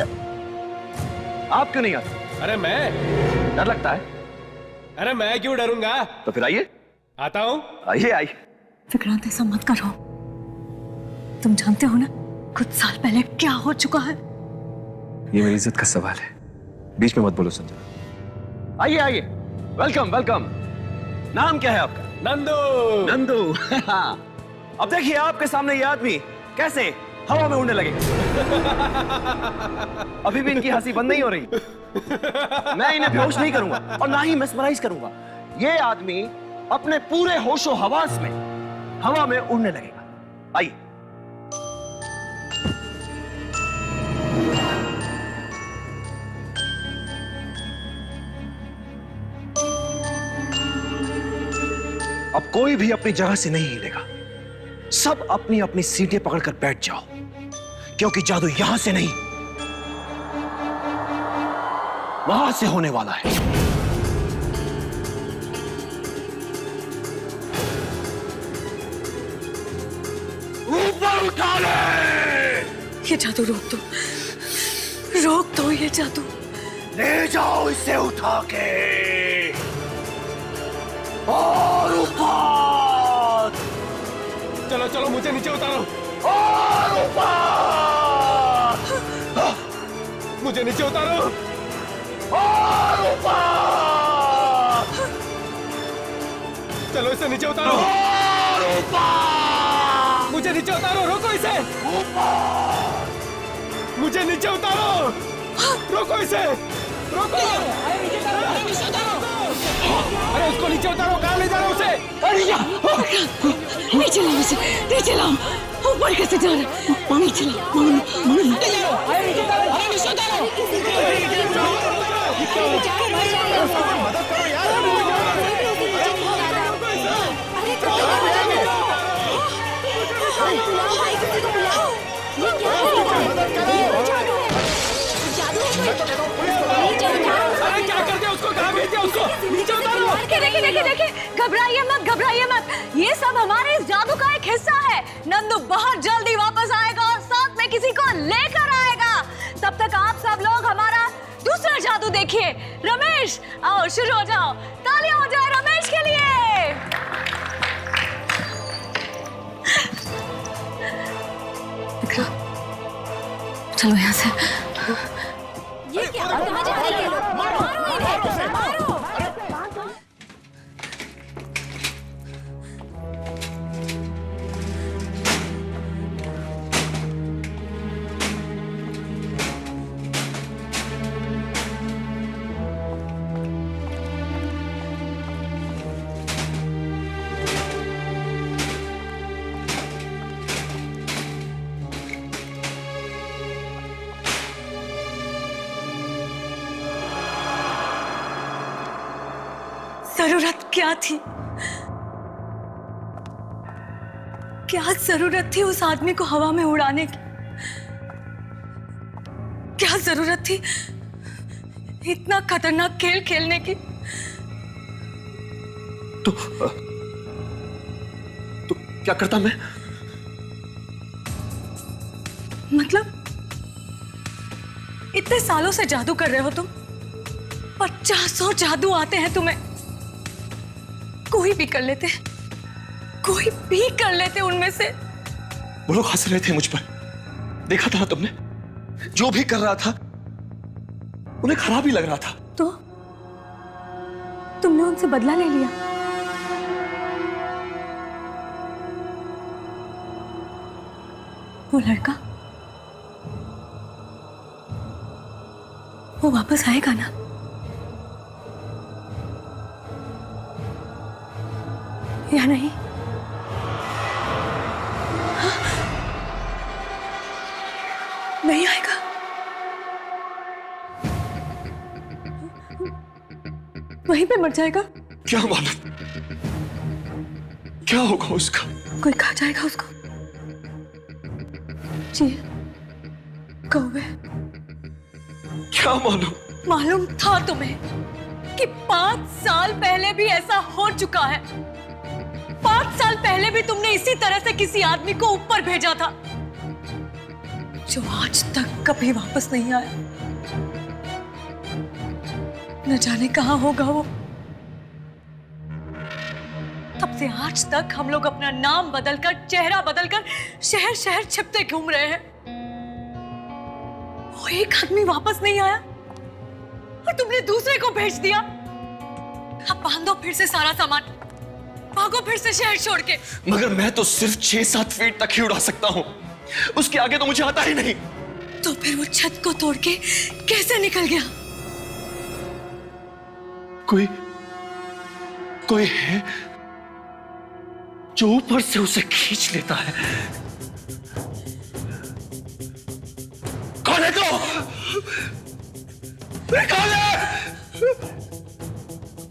आप क्यों नहीं आते? अरे मैं? डर लगता है? अरे मैं क्यों डरूंगा? तो फिर आइए। आता हूं। आइए आइए। विक्रांत ऐसा मत करो, तुम जानते हो ना कुछ साल पहले क्या हो चुका है। ये मेरी इज्जत का सवाल है, बीच में मत बोलो संजय। आइए आइए, वेलकम वेलकम। नाम क्या है आपका? नंदू। नंदू। अब देखिए आपके सामने ये आदमी कैसे हवा में उड़ने लगे। अभी भी इनकी हंसी बंद नहीं हो रही। मैं इन्हें बेहोश नहीं करूंगा और ना ही मेस्मराइज करूंगा। ये आदमी अपने पूरे होशो हवास में हवा में उड़ने लगेगा। आइए। अब कोई भी अपनी जगह से नहीं हिलेगा। सब अपनी अपनी सीटें पकड़कर बैठ जाओ, क्योंकि जादू यहां से नहीं वहां से होने वाला है। ऊपर उठा ले। ये जादू रोक दो, रोक दो ये जादू। ले जाओ इसे उठा के और ऊपर। चलो चलो मुझे नीचे उतारो। और ऊपर। मुझे नीचे उतारो। और ऊपर। चलो इसे नीचे उतारो। मुझे नीचे उतारो, रोको इसे। मुझे नीचे उतारो, रोको इसे, रोको। अरे उसको नीचे उतारो, कहाँ ले जा रहे हो उसे? नीचे लाओ उसे, नीचे लाओ। ऊपर कैसे जा रहा है? नीचे लाओ, मदद करो यार। अरे क्या करते उसको, कहाँ भेजते उसको? नीचे उतारो। देखिए, घबराइए मत। ये सब हमारे इस जादू का एक हिस्सा है। नंदू बहुत जल्दी वापस आएगा और साथ में किसी को लेकर आएगा। तब तक आप सब लोग हमारा दूसरा जादू देखिए। रमेश, आओ शुरू हो जाओ। तालियां हो जाए रमेश के लिए। चलो यहाँ से। ये क्या? कहाँ जा रही है? मारो इन्हें, मारो। जरूरत क्या थी? क्या जरूरत थी उस आदमी को हवा में उड़ाने की? क्या जरूरत थी इतना खतरनाक खेल खेलने की? तो क्या करता मैं? मतलब इतने सालों से जादू कर रहे हो तुम, 50 जादू आते हैं तुम्हें। कोई भी कर लेते उनमें से। वो लोग हंस रहे थे मुझ पर, देखा था ना तुमने? जो भी कर रहा था उन्हें खराब ही लग रहा था। तो तुमने उनसे बदला ले लिया? वो लड़का वो वापस आएगा ना? या नहीं? हाँ? नहीं आएगा? वहीं पे मर जाएगा? क्या मालूम क्या होगा उसका। कोई खा जाएगा उसको? जी कौवे? क्या मालूम? मालूम था तुम्हें कि 5 साल पहले भी ऐसा हो चुका है। 5 साल पहले भी तुमने इसी तरह से किसी आदमी को ऊपर भेजा था, जो आज तक कभी वापस नहीं आया। न जाने कहां होगा वो। तब से आज तक हम लोग अपना नाम बदलकर, चेहरा बदलकर शहर शहर छिपते घूम रहे हैं। वो एक आदमी वापस नहीं आया और तुमने दूसरे को भेज दिया। अब बांधो फिर से सारा सामान, भागो फिर से शहर छोड़ के। मगर मैं तो सिर्फ 6-7 फीट तक ही उड़ा सकता हूँ, उसके आगे तो मुझे आता ही नहीं। तो फिर वो छत को तोड़ के कैसे निकल गया? कोई है जो ऊपर से उसे खींच लेता है। कौन है तू?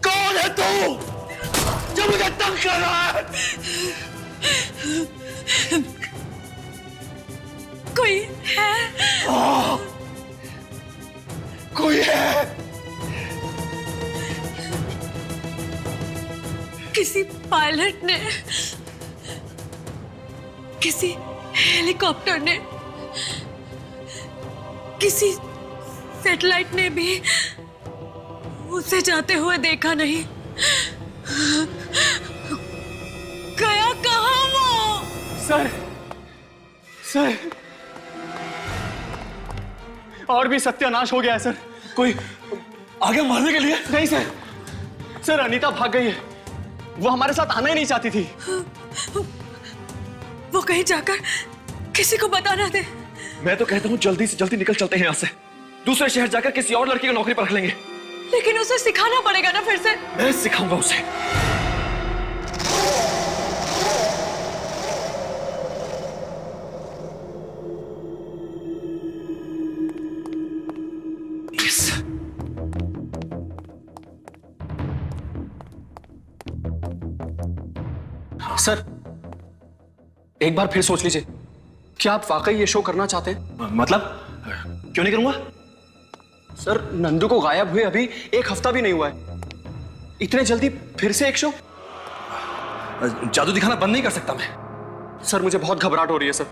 कौन है तू जो मुझे तंग कर रहा है? कोई है? कोई है? किसी पायलट ने, किसी हेलीकॉप्टर ने, किसी सैटेलाइट ने भी उसे जाते हुए देखा नहीं। गया कहाँ वो? सर और भी सत्यानाश हो गया है सर। कोई आगे मारने के लिए? नहीं सर, अनीता भाग गई है। वो हमारे साथ आना ही नहीं चाहती थी। वो कहीं जाकर किसी को बताना दे। मैं तो कहता हूँ जल्दी से जल्दी निकल चलते हैं यहाँ से। दूसरे शहर जाकर किसी और लड़की को नौकरी पर रख लेंगे। लेकिन उसे सिखाना पड़ेगा ना फिर से। मैं सिखाऊंगा उसे। सर, एक बार फिर सोच लीजिए, क्या आप वाकई ये शो करना चाहते हैं? मतलब क्यों नहीं करूंगा? सर, नंदू को गायब हुए अभी 1 हफ्ता भी नहीं हुआ है, इतने जल्दी फिर से एक शो? जादू दिखाना बंद नहीं कर सकता मैं। सर, मुझे बहुत घबराहट हो रही है सर।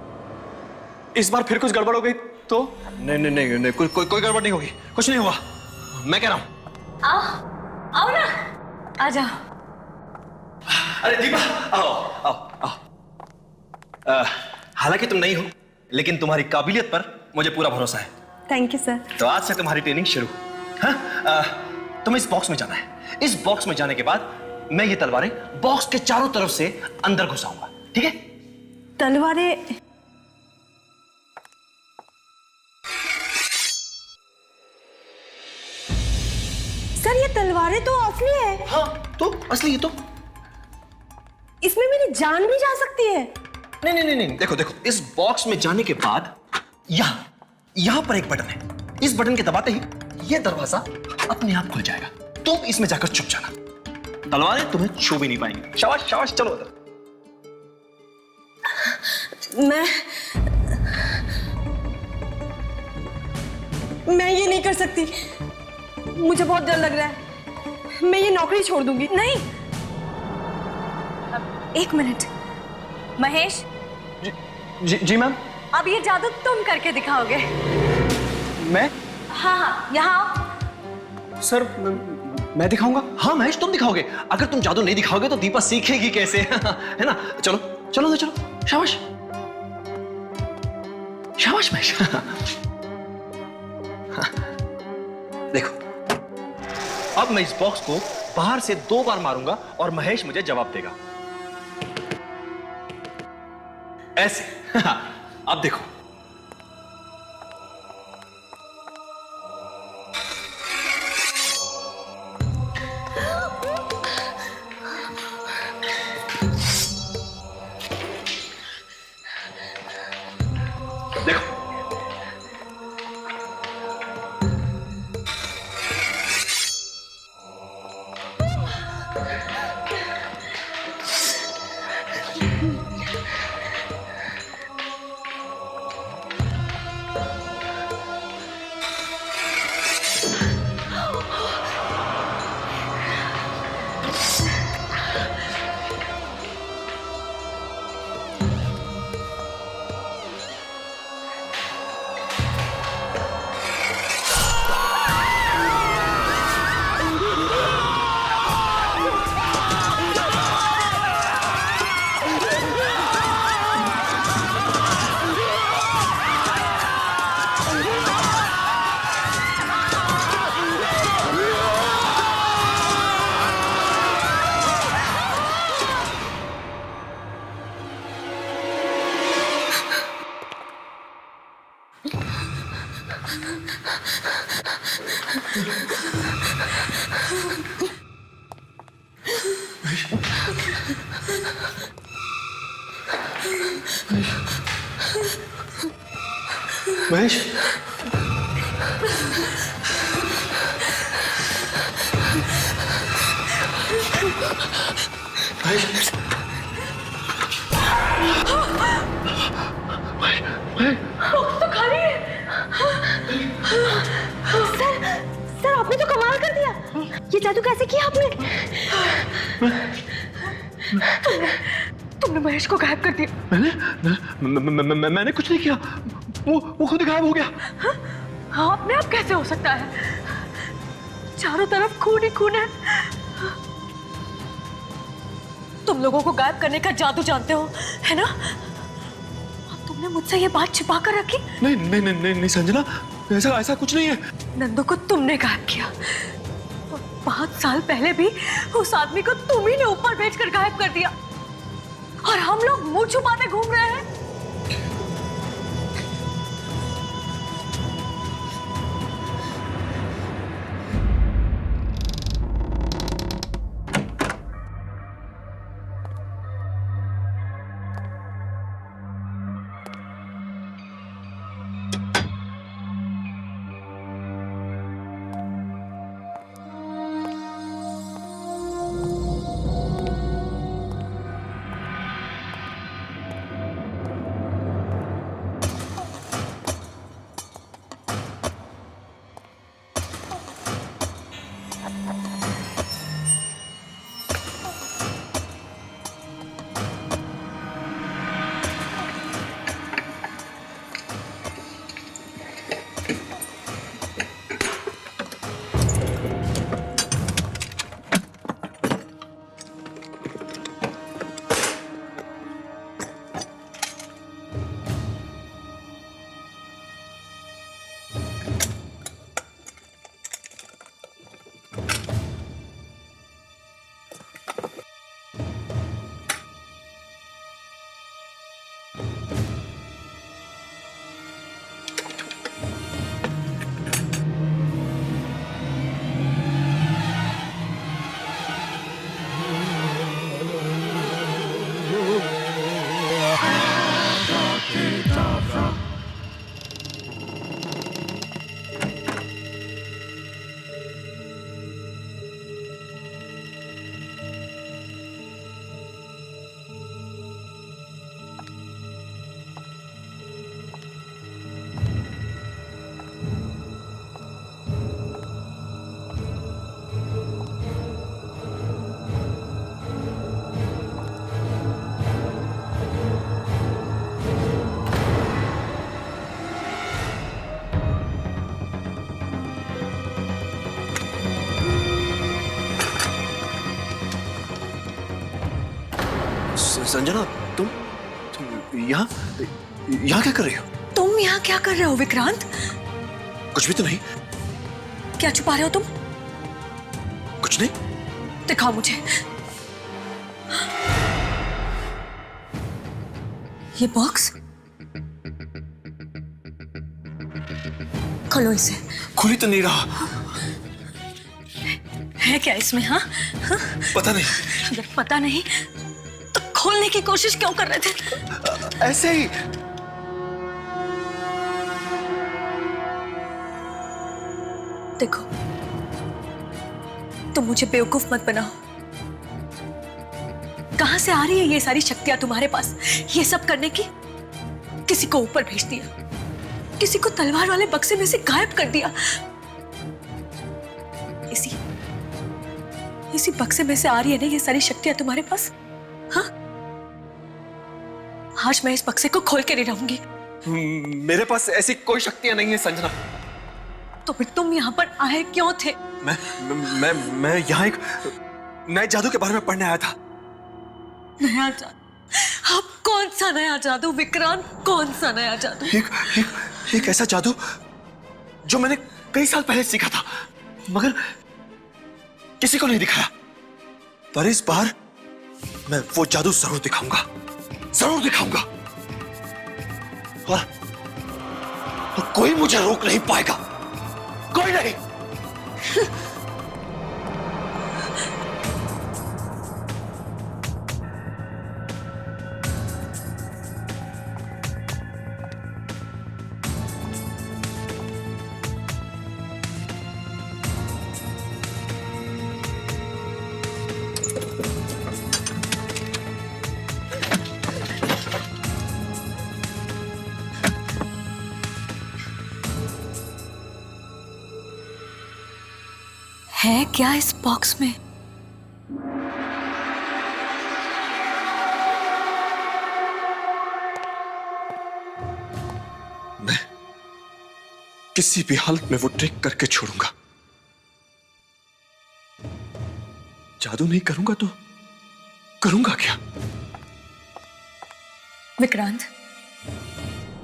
इस बार फिर कुछ गड़बड़ हो गई तो? नहीं, कोई गड़बड़ नहीं होगी, कुछ नहीं हुआ, मैं कह रहा हूं। आओ ना, आ जाओ। अरे दीपा, आओ। हालांकि तुम नहीं हो, लेकिन तुम्हारी काबिलियत पर मुझे पूरा भरोसा है। Thank you sir. तो आज से तुम्हारी ट्रेनिंग शुरू। हाँ, तुम्हें इस बॉक्स में जाना है। इस बॉक्स में जाने के बाद मैं ये तलवारें बॉक्स के चारों तरफ से अंदर घुसाऊंगा, ठीक है? तलवारें? सर, ये तलवारें तो असली है। हाँ, तो असली है तो। इसमें मेरी जान भी जा सकती है। नहीं, देखो, इस बॉक्स में जाने के बाद यहां पर एक बटन है। इस बटन के दबाते ही ये दरवाजा अपने आप खुल जाएगा। तुम इसमें जाकर छुप जाना, तलवारें तुम्हें छू भी नहीं पाएंगी। शाबाश, चलो उधर। मैं ये नहीं कर सकती, मुझे बहुत डर लग रहा है। मैं ये नौकरी छोड़ दूंगी। नहीं, एक मिनट। महेश। जी मैम। अब ये जादू तुम करके दिखाओगे। मैं? हाँ, यहाँ आओ। सर, मैं दिखाऊंगा? हाँ महेश, तुम दिखाओगे। अगर तुम जादू नहीं दिखाओगे तो दीपा सीखेगी कैसे? है ना? चलो। शाबाश महेश। देखो, अब मैं इस बॉक्स को बाहर से 2 बार मारूंगा और महेश मुझे जवाब देगा, ऐसे। अब देखो, महेश, बॉक्स तो खाली है। सर, आपने तो कमाल कर दिया। ये जादू कैसे किया आपने? तुमने महेश को गायब कर दिया। मैंने कुछ नहीं किया, वो खुद गायब हो गया। हाँ, अपने आप कैसे हो सकता है? चारों तरफ खून ही खून है। तुम लोगों को गायब करने का जादू जानते हो, है ना? तुमने मुझसे ये बात छिपा कर रखी? नहीं संजना, ऐसा कुछ नहीं है। नंदू को तुमने गायब किया 5 साल पहले भी उस आदमी को तुम ही ने ऊपर भेजकर गायब कर दिया और हम लोग मुंह छुपाते घूम रहे हैं। संजना, तुम यहाँ क्या कर रही हो? तुम यहाँ क्या कर रहे हो विक्रांत? कुछ भी तो नहीं। क्या छुपा रहे हो तुम? कुछ नहीं। दिखाओ मुझे। ये बॉक्स खोलो इसे। खुली तो नहीं रहा। है क्या इसमें? हाँ पता नहीं। अगर पता नहीं तो खोलने की कोशिश क्यों कर रहे थे? ऐसे ही। देखो, तुम मुझे बेवकूफ मत बनाओ। कहां से आ रही है ये सारी शक्तियां तुम्हारे पास ये सब करने की? किसी को ऊपर भेज दिया, किसी को तलवार वाले बक्से में से गायब कर दिया। इसी बक्से में से आ रही है ना ये सारी शक्तियां तुम्हारे पास? हाँ, आज मैं इस बक्से को खोल के नहीं रहूंगी। मेरे पास ऐसी कोई शक्तियां नहीं है संजना। तो फिर तुम यहाँ पर आए क्यों थे? मैं यहाँ एक नए जादू के बारे में पढ़ने आया था। नया जादू? अब कौन सा नया जादू विक्रांत? कौन सा नया जादू? एक ऐसा जादू जो मैंने कई साल पहले सीखा था, मगर किसी को नहीं दिखाया। पर इस बार मैं वो जादू जरूर दिखाऊंगा, जरूर दिखाऊंगा। और कोई मुझे रोक नहीं पाएगा, कोई नहीं। है क्या इस बॉक्स में? मैं किसी भी हालत में वो ट्रिक करके छोड़ूंगा। जादू नहीं करूंगा तो करूंगा क्या? विक्रांत,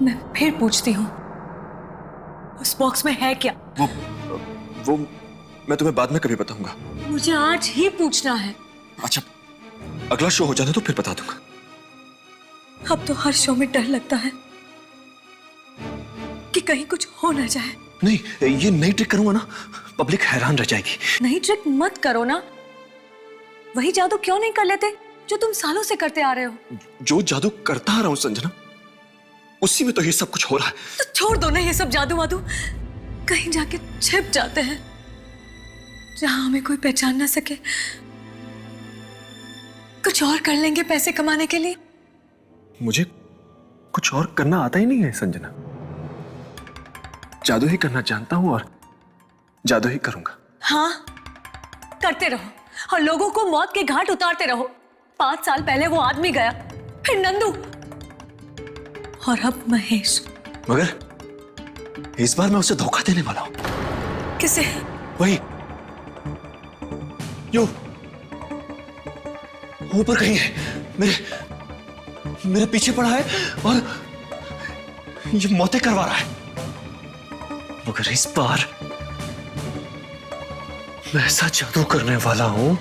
मैं फिर पूछती हूँ, उस बॉक्स में है क्या? मैं तुम्हें बाद में कभी बताऊंगा। मुझे आज ही पूछना है। अच्छा, अगला शो हो जाने तो फिर बता दूंगा। अब तो हर शो में डर लगता है कि कहीं कुछ हो ना जाए। नहीं, ये नई ट्रिक करूंगा ना, पब्लिक हैरान रह जाएगी। नई ट्रिक मत करो ना। वही जादू क्यों नहीं कर लेते जो तुम सालों से करते आ रहे हो? जो जादू करता आ रहा हूं संजना, उसी में तो ये सब कुछ हो रहा है। तो छोड़ दो ना ये सब जादू वादू, कहीं जाके छिप जाते हैं जहां हमें कोई पहचान ना सके। कुछ और कर लेंगे पैसे कमाने के लिए। मुझे कुछ और करना आता ही नहीं है संजना। जादू ही करना जानता हूं और जादू ही करूंगा। हाँ, करते रहो और लोगों को मौत के घाट उतारते रहो। 5 साल पहले वो आदमी गया, फिर नंदू और अब महेश। मगर इस बार मैं उसे धोखा देने वाला हूं। किसे? वही यो ऊपर कहीं है, मेरे पीछे पड़ा है और ये मौतें करवा रहा है। मगर इस बार मैं ऐसा जादू करने वाला हूं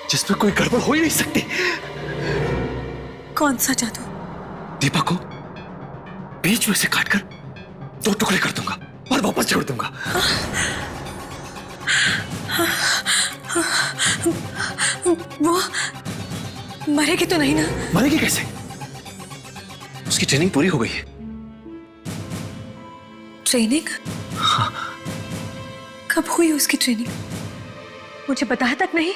जिसमें कोई गड़बड़ हो ही नहीं सकती। कौन सा जादू? दीपा को बीच में से काटकर 2 टुकड़े कर दूंगा और वापस जोड़ दूंगा। वो मरेगी तो नहीं ना? मरेगी कैसे? उसकी ट्रेनिंग पूरी हो गई है। ट्रेनिंग? हाँ। कब हुई उसकी ट्रेनिंग? मुझे बताया तक नहीं।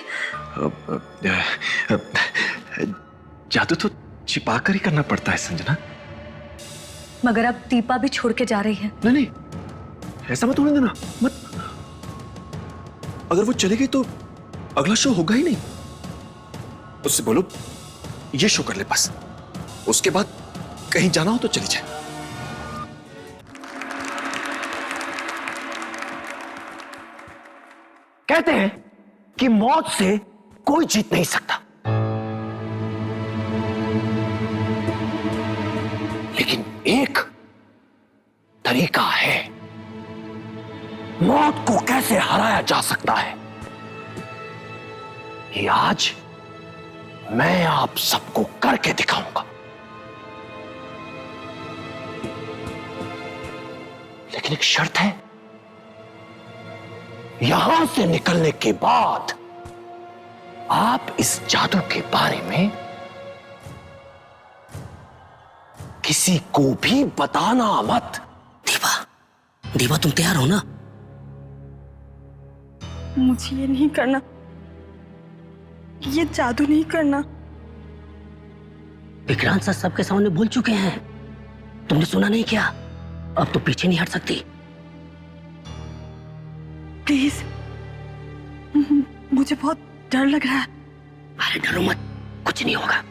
जादू तो छिपा कर ही करना पड़ता है संजना। मगर अब दीपा भी छोड़ के जा रही है। नहीं, ऐसा मत होने देना, मत। अगर वो चली गई तो अगला शो होगा ही नहीं। उससे बोलो ये शो कर ले बस, उसके बाद कहीं जाना हो तो चली जाए। कहते हैं कि मौत से कोई जीत नहीं सकता, लेकिन एक तरीका है मौत को कैसे हराया जा सकता है। ये आज मैं आप सबको करके दिखाऊंगा। लेकिन एक शर्त है, यहां से निकलने के बाद आप इस जादू के बारे में किसी को भी बताना मत। दीपा तुम तैयार हो ना? मुझे ये नहीं करना, ये जादू नहीं करना। विक्रांत सर सबके सामने बोल चुके हैं, तुमने सुना नहीं क्या? अब तो पीछे नहीं हट सकती। प्लीज, मुझे बहुत डर लग रहा है। अरे डरो मत, कुछ नहीं होगा।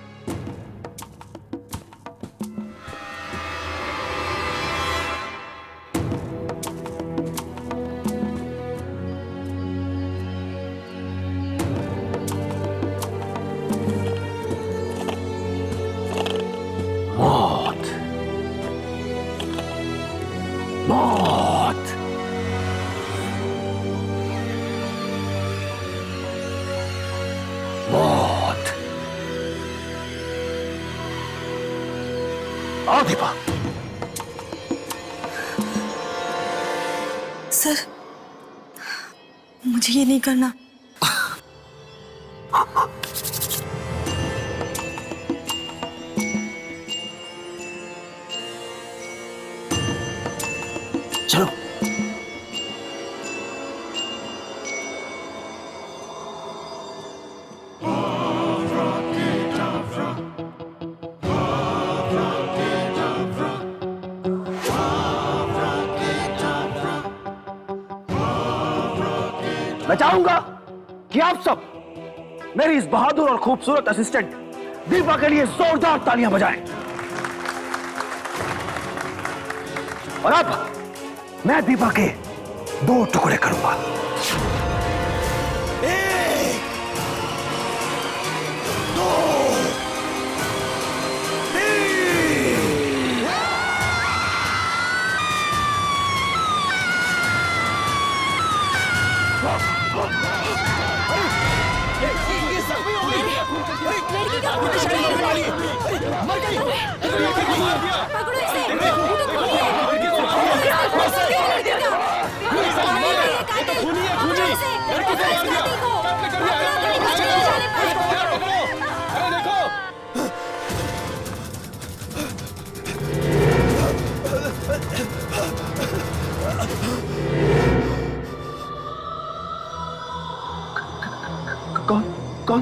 मौत, मौत, मौत। आओ दीपा। सर, मुझे ये नहीं करना। चलो। मैं चाहूंगा कि आप सब मेरी इस बहादुर और खूबसूरत असिस्टेंट दीपा के लिए जोरदार तालियां बजाएं। और अब मैं दीपा के 2 टुकड़े करूंगा। 1, 2, 3। कौन कौन?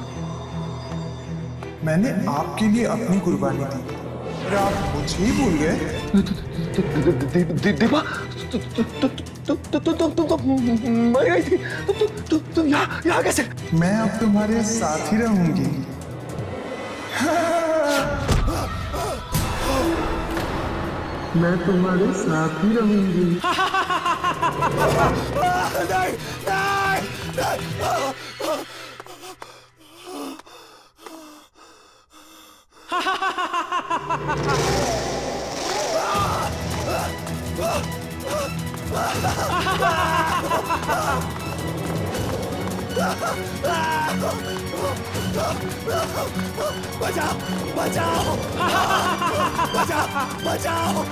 मैंने आपके लिए अपनी कुर्बानी दी और आप मुझे ही भूल गए। दीपा तुम मर गई थी। तुम यहाँ कैसे? मैं अब तुम्हारे साथ ही रहूंगी। मैं तुम्हारे साथ ही रहूंगी। नहीं, बचाओ बचाओ बचाओ बचाओ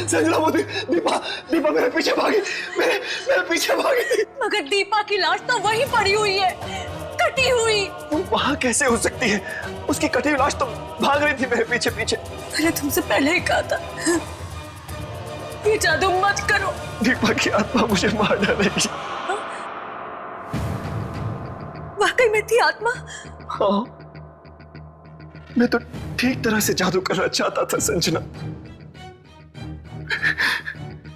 संजना मोदी, दीपा दीपा मेरे पीछे भागी, मेरे पीछे भागी थी। मगर दीपा की लाश तो वहीं पड़ी हुई है, कटी हुई। वो वहां कैसे हो सकती है? उसकी कटी हुई लाश तो भाग रही थी मेरे पीछे पीछे। मैंने तुमसे पहले ही कहा था ये जादू मत करो। दीपा की आत्मा मुझे मार डालेगी। वाकई में थी आत्मा? हाँ, मैं तो ठीक तरह से जादू करना चाहता था संजना,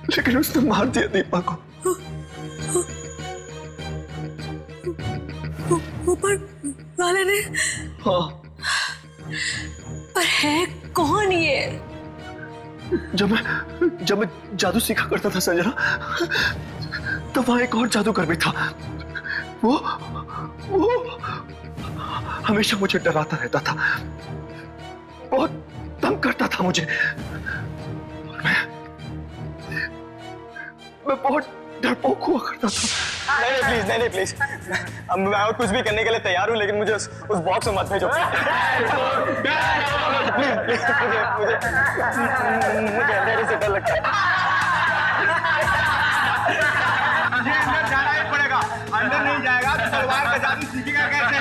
लेकिन उसने मार दिया दीपा को। ऊपर वाले ने? हाँ। पर है कौन ये? जब मैं जादू सीखा करता था संजना, तब वहां एक और जादूगर भी था। वो हमेशा मुझे डराता रहता था, बहुत तंग करता था मुझे। मैं बहुत डरपोक हुआ करता था। नहीं प्लीज मैं और कुछ भी करने के लिए तैयार हूँ, लेकिन मुझे उस बॉक्स में मत भेजो। प्लीज मुझे अंधेरे से डर लगता है। मुझे अंदर जाना ही पड़ेगा। अंदर नहीं जाएगा तो तलवार का जादू सीखेगा कैसे?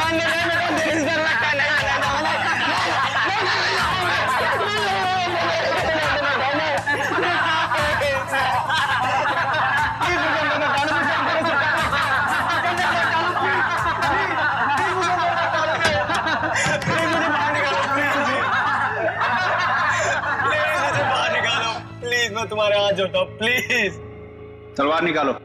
अंधेरे से डर लगता है। मैं तुम्हारे हाथ जोड़ता हूँ, प्लीज। तलवार निकालो।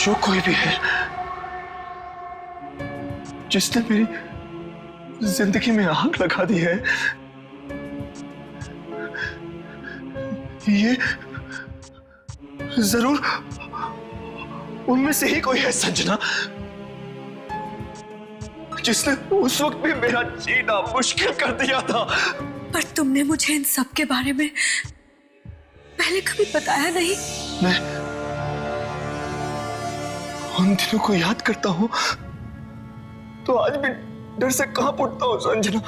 जो कोई भी है जिसने मेरी जिंदगी में आग लगा दी है, ये जरूर उनमें से ही कोई है संजना, जिसने उस वक्त भी मेरा जीना मुश्किल कर दिया था। पर तुमने मुझे इन सब के बारे में पहले कभी बताया नहीं। मैं उन दिनों को याद करता हूं तो आज भी डर से कांप उठता हूं संजना।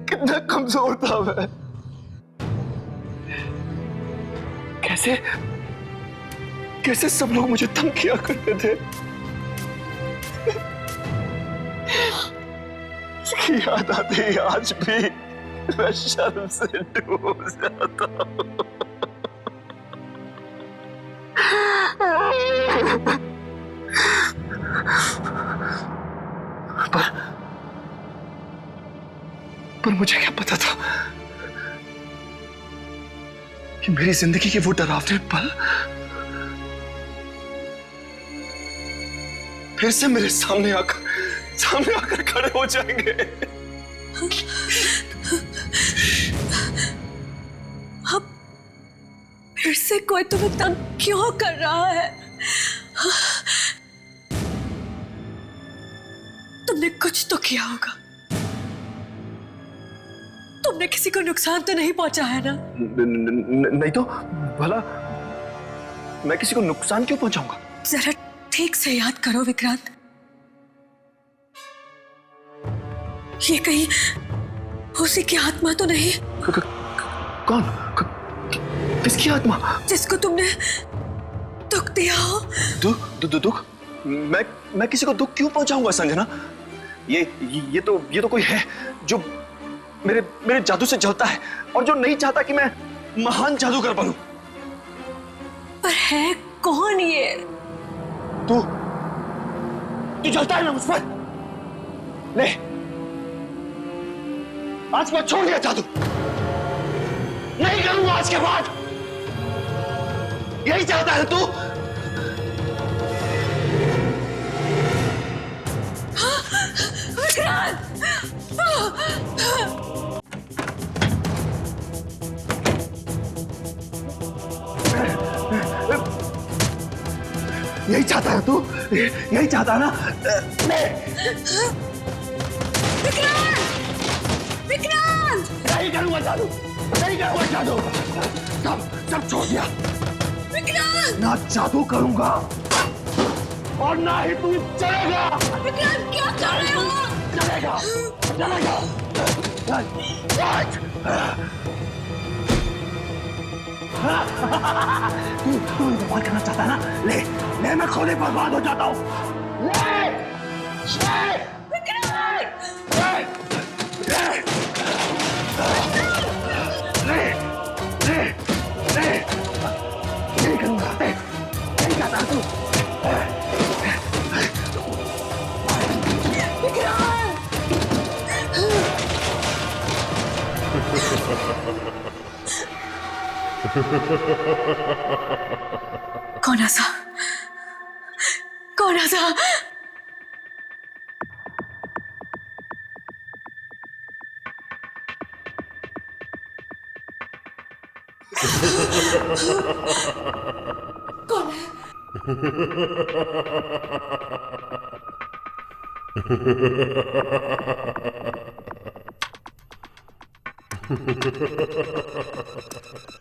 कितना कमजोर था मैं, कैसे कैसे सब लोग मुझे तंग किया करते थे। उसकी याद आती है आज भी मैं शर्म से डूब जाता हूं। पर मुझे क्या पता था कि मेरी जिंदगी के वो डरावने पल फिर से मेरे सामने आकर खड़े हो जाएंगे। अब फिर से कोई तुम्हें तंग क्यों कर रहा है? तुमने कुछ तो किया होगा। तुमने किसी को नुकसान तो नहीं पहुंचा है ना? नहीं तो भला मैं किसी को नुकसान क्यों पहुंचाऊंगा? जरा ठीक से याद करो विक्रांत, ये कहीं उसी की आत्मा तो नहीं? कौन? किसकी आत्मा? जिसको तुमने दुख दिया हो। दुख? मैं किसी को दुख क्यों पहुंचाऊंगा संजना? ये तो कोई है जो मेरे जादू से जलता है और जो नहीं चाहता कि मैं महान जादूगर बनूं। पर है कौन ये? तू जलता है ना मुझ पर? ले, आज मैं छोड़ दिया जादू, नहीं करूंगा आज के बाद। यही चाहता है तू? विक्रांत! यही चाहता है तू? यही चाहता है ना? विक्रांत! नहीं करूंगा जादू, नहीं करूंगा जादू। सब छोड़ दिया। विक्रांत! ना जादू करूंगा और ना ही तू चलेगा। विक्रांत क्या कर रहे हो? चलेगा। तू बर्बाद करना चाहता है ना? ले मैं खुद ही बर्बाद हो जाता हूँ। नहीं करूंगा, नहीं चाहता तू। कौन सा? कौन है?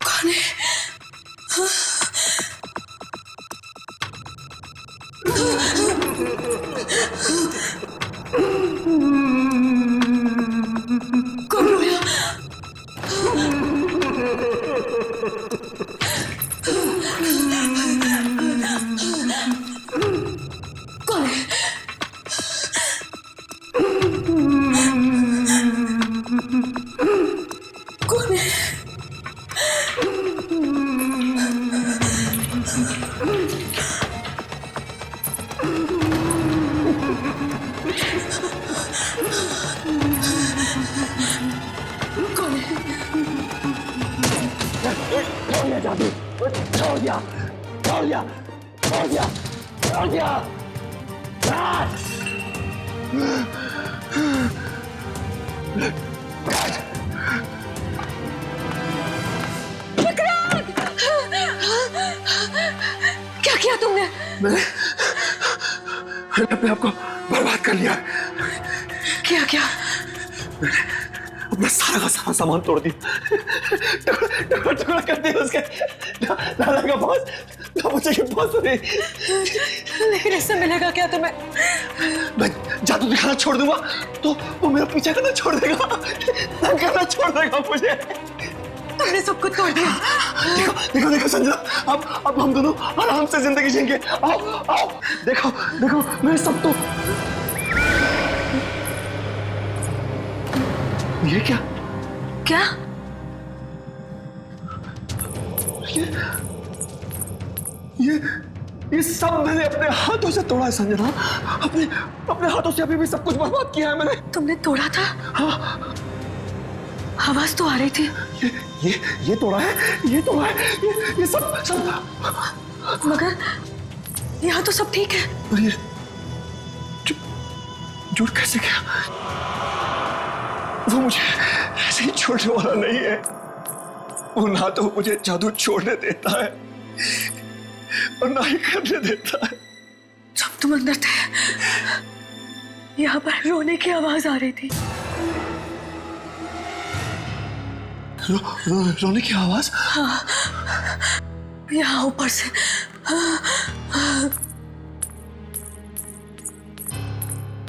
कौन है? कौन रोया? कौन है? कौन है? दिया, छोड़ दिया, छोड़ दिया, छोड़ दिया। राज! राज! क्या किया तुमने? मैंने अपने आप को बर्बाद कर लिया। क्या क्या? मैंने अपना सारा का सारा सामान तोड़ दिया, टुकड़ा टुकड़ा कर दिया उसके। ना लगा बॉस, ना मुझे ये बॉस नहीं। लेकिन इससे मिलेगा क्या तुम्हें? मैं जादू दिखाना छोड़ दूंगा तो वो मेरा पीछा करना छोड़ देगा, तंग करना छोड़ देगा मुझे। तुमने सब कुछ तोड़ दिया। देखो देखो देखो संजना, अब हम दोनों आराम से जिंदगी जिएंगे। आओ आओ, देखो देखो मैं सब तो। ये क्या? क्या? ये सब मैंने अपने हाथों से तोड़ा है संजना। अपने हाथों से अभी भी सब कुछ बर्बाद किया है मैंने। तुमने तोड़ा था? हाँ। आवाज तो आ रही थी। ये तोड़ा है, ये तोड़ा है, ये सब। मगर यहाँ तो सब ठीक है। और ये जुड़ कैसे गया? वो मुझे ऐसे ही छोड़ने वाला नहीं है। वो ना तो मुझे जादू छोड़ने देता है और ना ही करने देता है। जब तुम अंदर थे, यहाँ पर रोने की आवाज आ रही थी। रोने की आवाज? हाँ, यहाँ ऊपर से।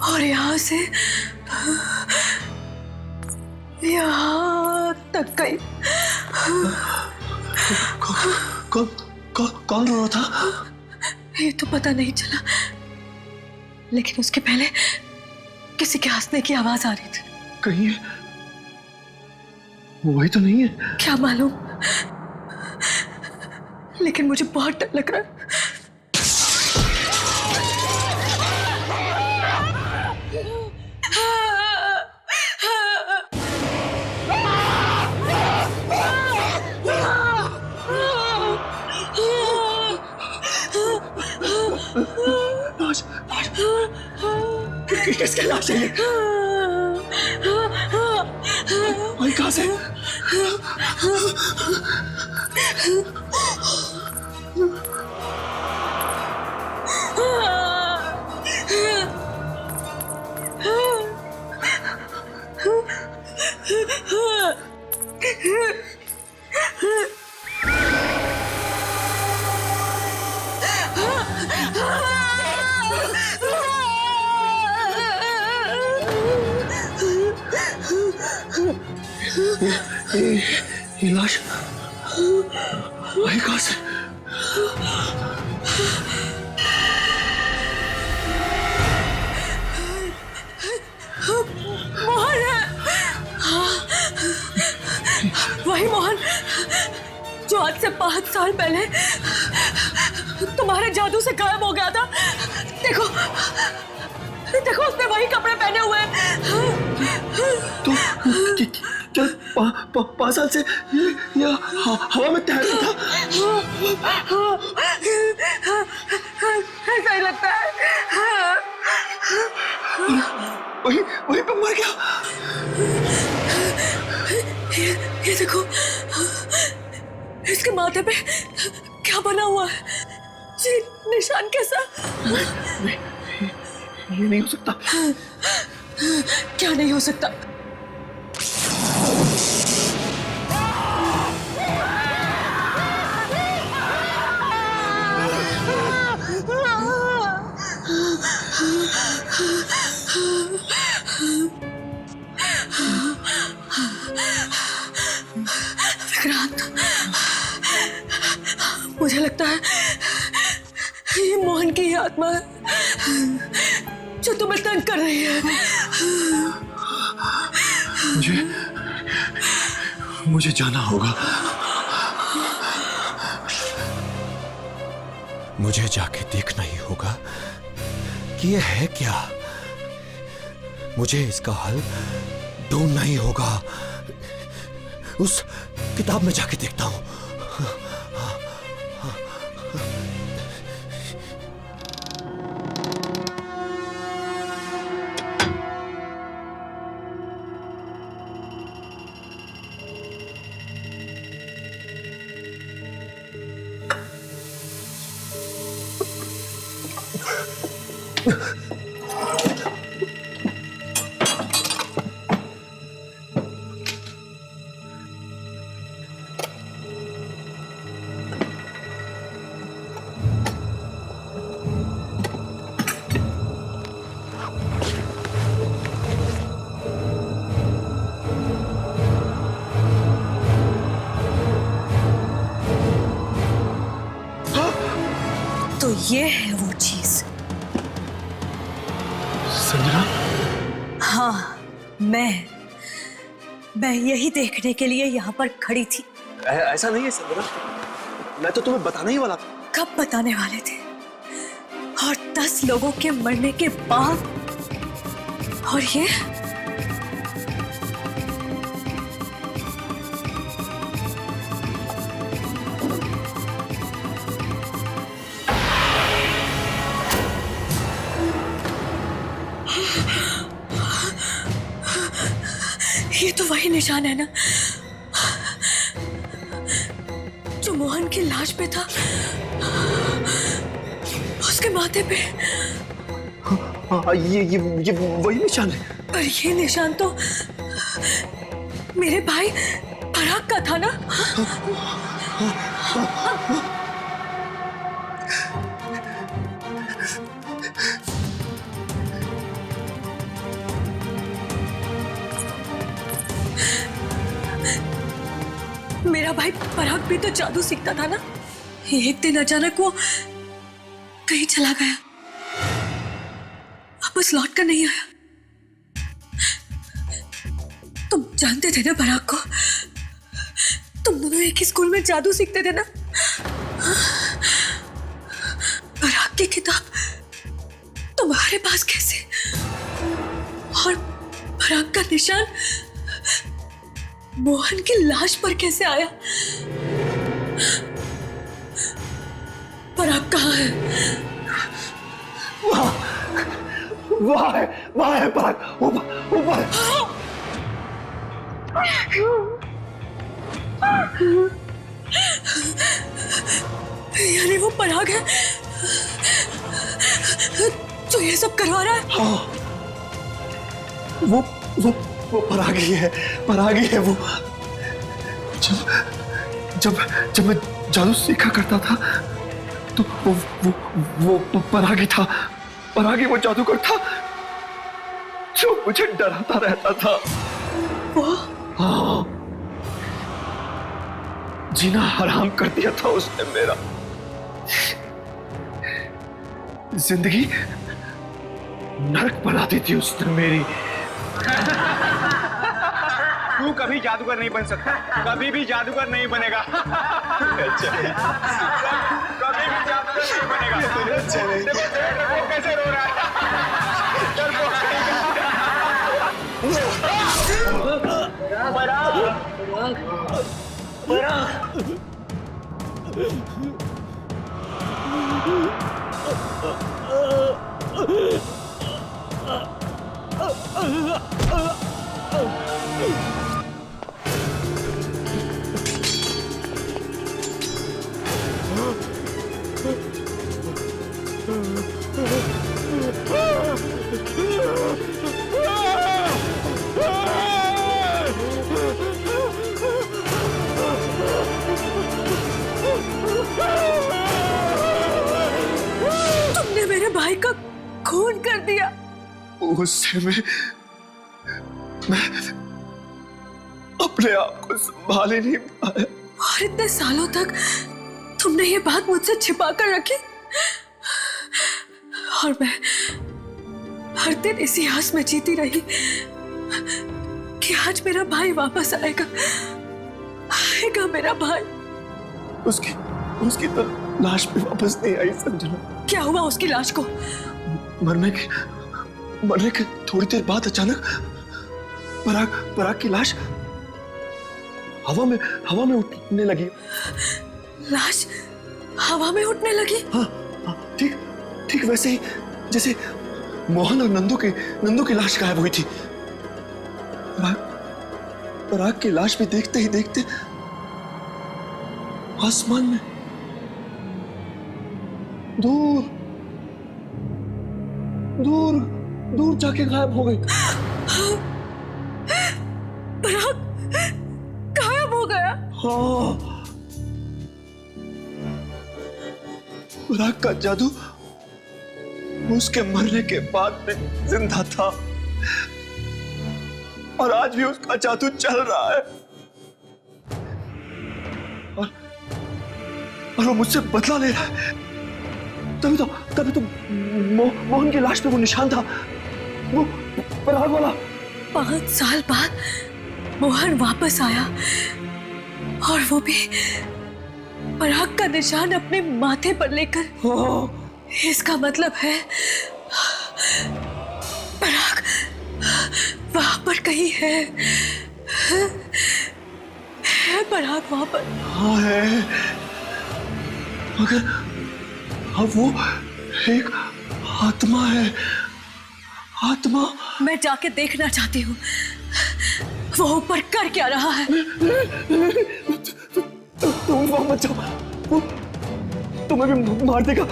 और यहाँ से यहाँ तक गई। कौन रो रहा था? ये तो पता नहीं चला, लेकिन उसके पहले किसी के हंसने की आवाज आ रही थी। कहीं वही तो नहीं है? क्या मालूम, लेकिन मुझे बहुत डर लग रहा है। किसके लाश है ये? भाई कहाँ से? ये लाश आई कहाँ से? मोहन है। वही मोहन जो आज से 5 साल पहले तुम्हारे जादू से गायब हो गया था। देखो देखो, उसने वही कपड़े पहने हुए हैं। तो क्या 5 साल से ये हवा में तैर रहा था? ऐसा ही लगता है। वही पे मर गया। ये देखो, इसके माथे पे क्या बना हुआ है? ये निशान कैसा? ये नहीं हो सकता। क्या नहीं हो सकता? विक्रांत, मुझे लगता है ये मोहन की ही आत्मा है जो तुम्हें तंग कर रही है। मुझे जाना होगा। मुझे जाके देखना ही होगा कि ये है क्या। मुझे इसका हल ढूंढना ही होगा। उस किताब में जाके देखता हूं। तो ये है वो चीज। संजना? हाँ, मैं यही देखने के लिए यहाँ पर खड़ी थी। ऐसा नहीं है संजना, मैं तो तुम्हें बताने ही वाला था। कब बताने वाले थे? और 10 लोगों के मरने के बाद, और ये तो वही निशान है ना जो मोहन की लाश पे था, उसके माथे पे। हाँ, ये वही निशान है। पर ये निशान तो मेरे भाई पराग का था ना? मेरा भाई पराग भी तो जादू सीखता था ना। एक दिन अचानक वो कहीं चला गया, वापस लौट कर नहीं आया। तुम जानते थे ना पराग को? तुम दोनों एक ही स्कूल में जादू सीखते थे ना? पराग की किताब तुम्हारे पास कैसे? और पराग का निशान मोहन की लाश पर कैसे आया? पराग कहाँ है? वहाँ है पराग, ऊपर। यानी वो पराग है जो ये सब करवा रहा है? हाँ, वो पराग ही है वो। जब मैं जादू सीखा करता था तो वो पराग ही था। पराग ही वो जादूगर था जो मुझे डराता रहता था। हाँ, जीना हराम कर दिया था उसने मेरा। जिंदगी नरक बना दी थी उसने मेरी। तू कभी जादूगर नहीं बन सकता, कभी भी जादूगर नहीं बनेगा। कभी भी जादूगर नहीं बनेगा। वो कैसे रो रहा है? तुमने मेरे भाई का खून कर दिया। उससे मैं अपने आप को संभाल ही नहीं पाया। और इतने सालों तक तुमने ये बात मुझसे छिपा कर रखी, और मैं हर दिन इसी आस में जीती रही कि आज मेरा भाई वापस आएगा मेरा भाई। उसकी तो लाश भी वापस नहीं आई संजना। क्या हुआ उसकी लाश को? मरने के थोड़ी देर बाद अचानक पराग की लाश हवा में उठने लगी। लाश हवा में उठने लगी? हाँ, ठीक वैसे ही जैसे मोहन और नंदू की लाश गायब हुई थी। पराग की लाश भी देखते ही देखते आसमान में दूर दूर जाके गायब हो गई। पराग गायब हो गया? हाँ, पराग का जादू उसके मरने के बाद में जिंदा था और आज भी उसका जादू चल रहा है और वो मुझसे बदला ले रहा है। तभी तो मोहन की लाश पे वो निशान था, वो पराग वाला। 5 साल बाद मोहन वापस आया और वो भी पराग का निशान अपने माथे पर लेकर। इसका मतलब है पराग वहां पर कहीं है पराग वहां पर। हाँ है, मगर अब वो एक आत्मा है। आत्मा। मैं जाके देखना चाहती हूँ वो ऊपर कर क्या रहा है। तुम वहां मत जाओ, वो तुम्हें भी मार देगा,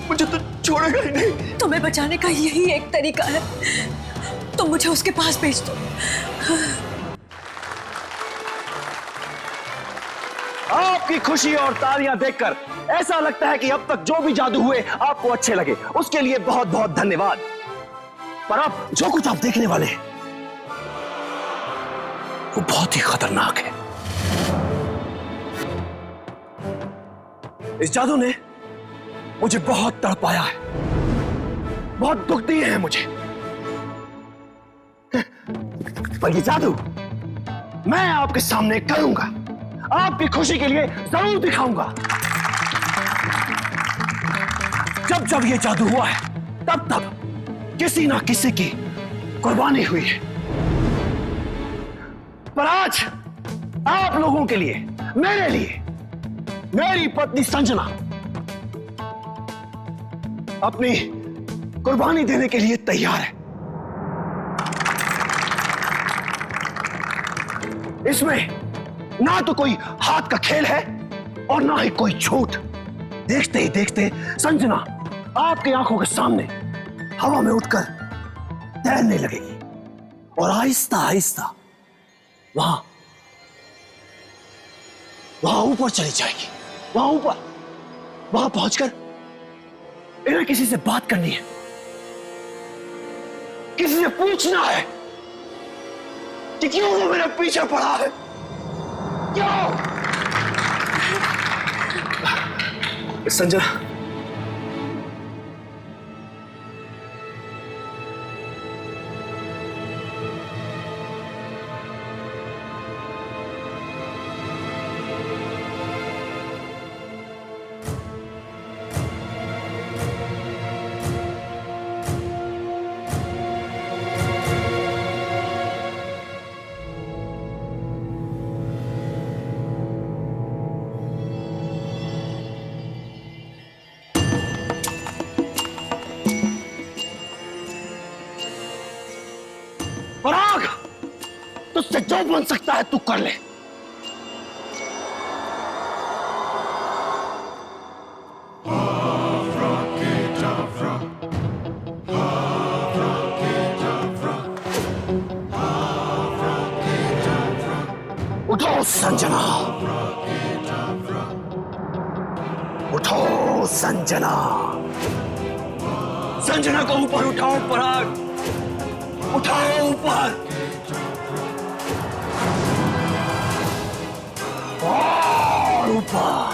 मुझे तो छोड़ेगा ही नहीं। तुम्हें बचाने का यही एक तरीका है, तुम मुझे उसके पास भेज दो। आपकी खुशी और तालियां देखकर ऐसा लगता है कि अब तक जो भी जादू हुए आपको अच्छे लगे, उसके लिए बहुत बहुत धन्यवाद। पर अब जो कुछ आप देखने वाले हैं वो बहुत ही खतरनाक है। इस जादू ने मुझे बहुत तड़पाया है, बहुत दुख दिए हैं मुझे, पर ये जादू मैं आपके सामने करूंगा, आपकी खुशी के लिए जरूर दिखाऊंगा। जब जब ये जादू हुआ है तब तब किसी ना किसी की कुर्बानी हुई है, पर आज आप लोगों के लिए, मेरे लिए, मेरी पत्नी संजना अपनी कुर्बानी देने के लिए तैयार है। इसमें ना तो कोई हाथ का खेल है और ना ही कोई झूठ। देखते ही देखते संजना आपकी आंखों के सामने हवा में उठकर तैरने लगेगी और आहिस्ता आहिस्ता वहां ऊपर चली जाएगी। वहां पहुंचकर इन्हें किसी से बात करनी है, किसी से पूछना है कि क्यों वो मेरे पीछे पड़ा है, क्यों। संजना, पराग, तुझसे जो बन सकता है तू कर ले। उठो संजना, उठो संजना, संजना को ऊपर उठाओ पराग, उठाओ ऊपर, और ऊपर।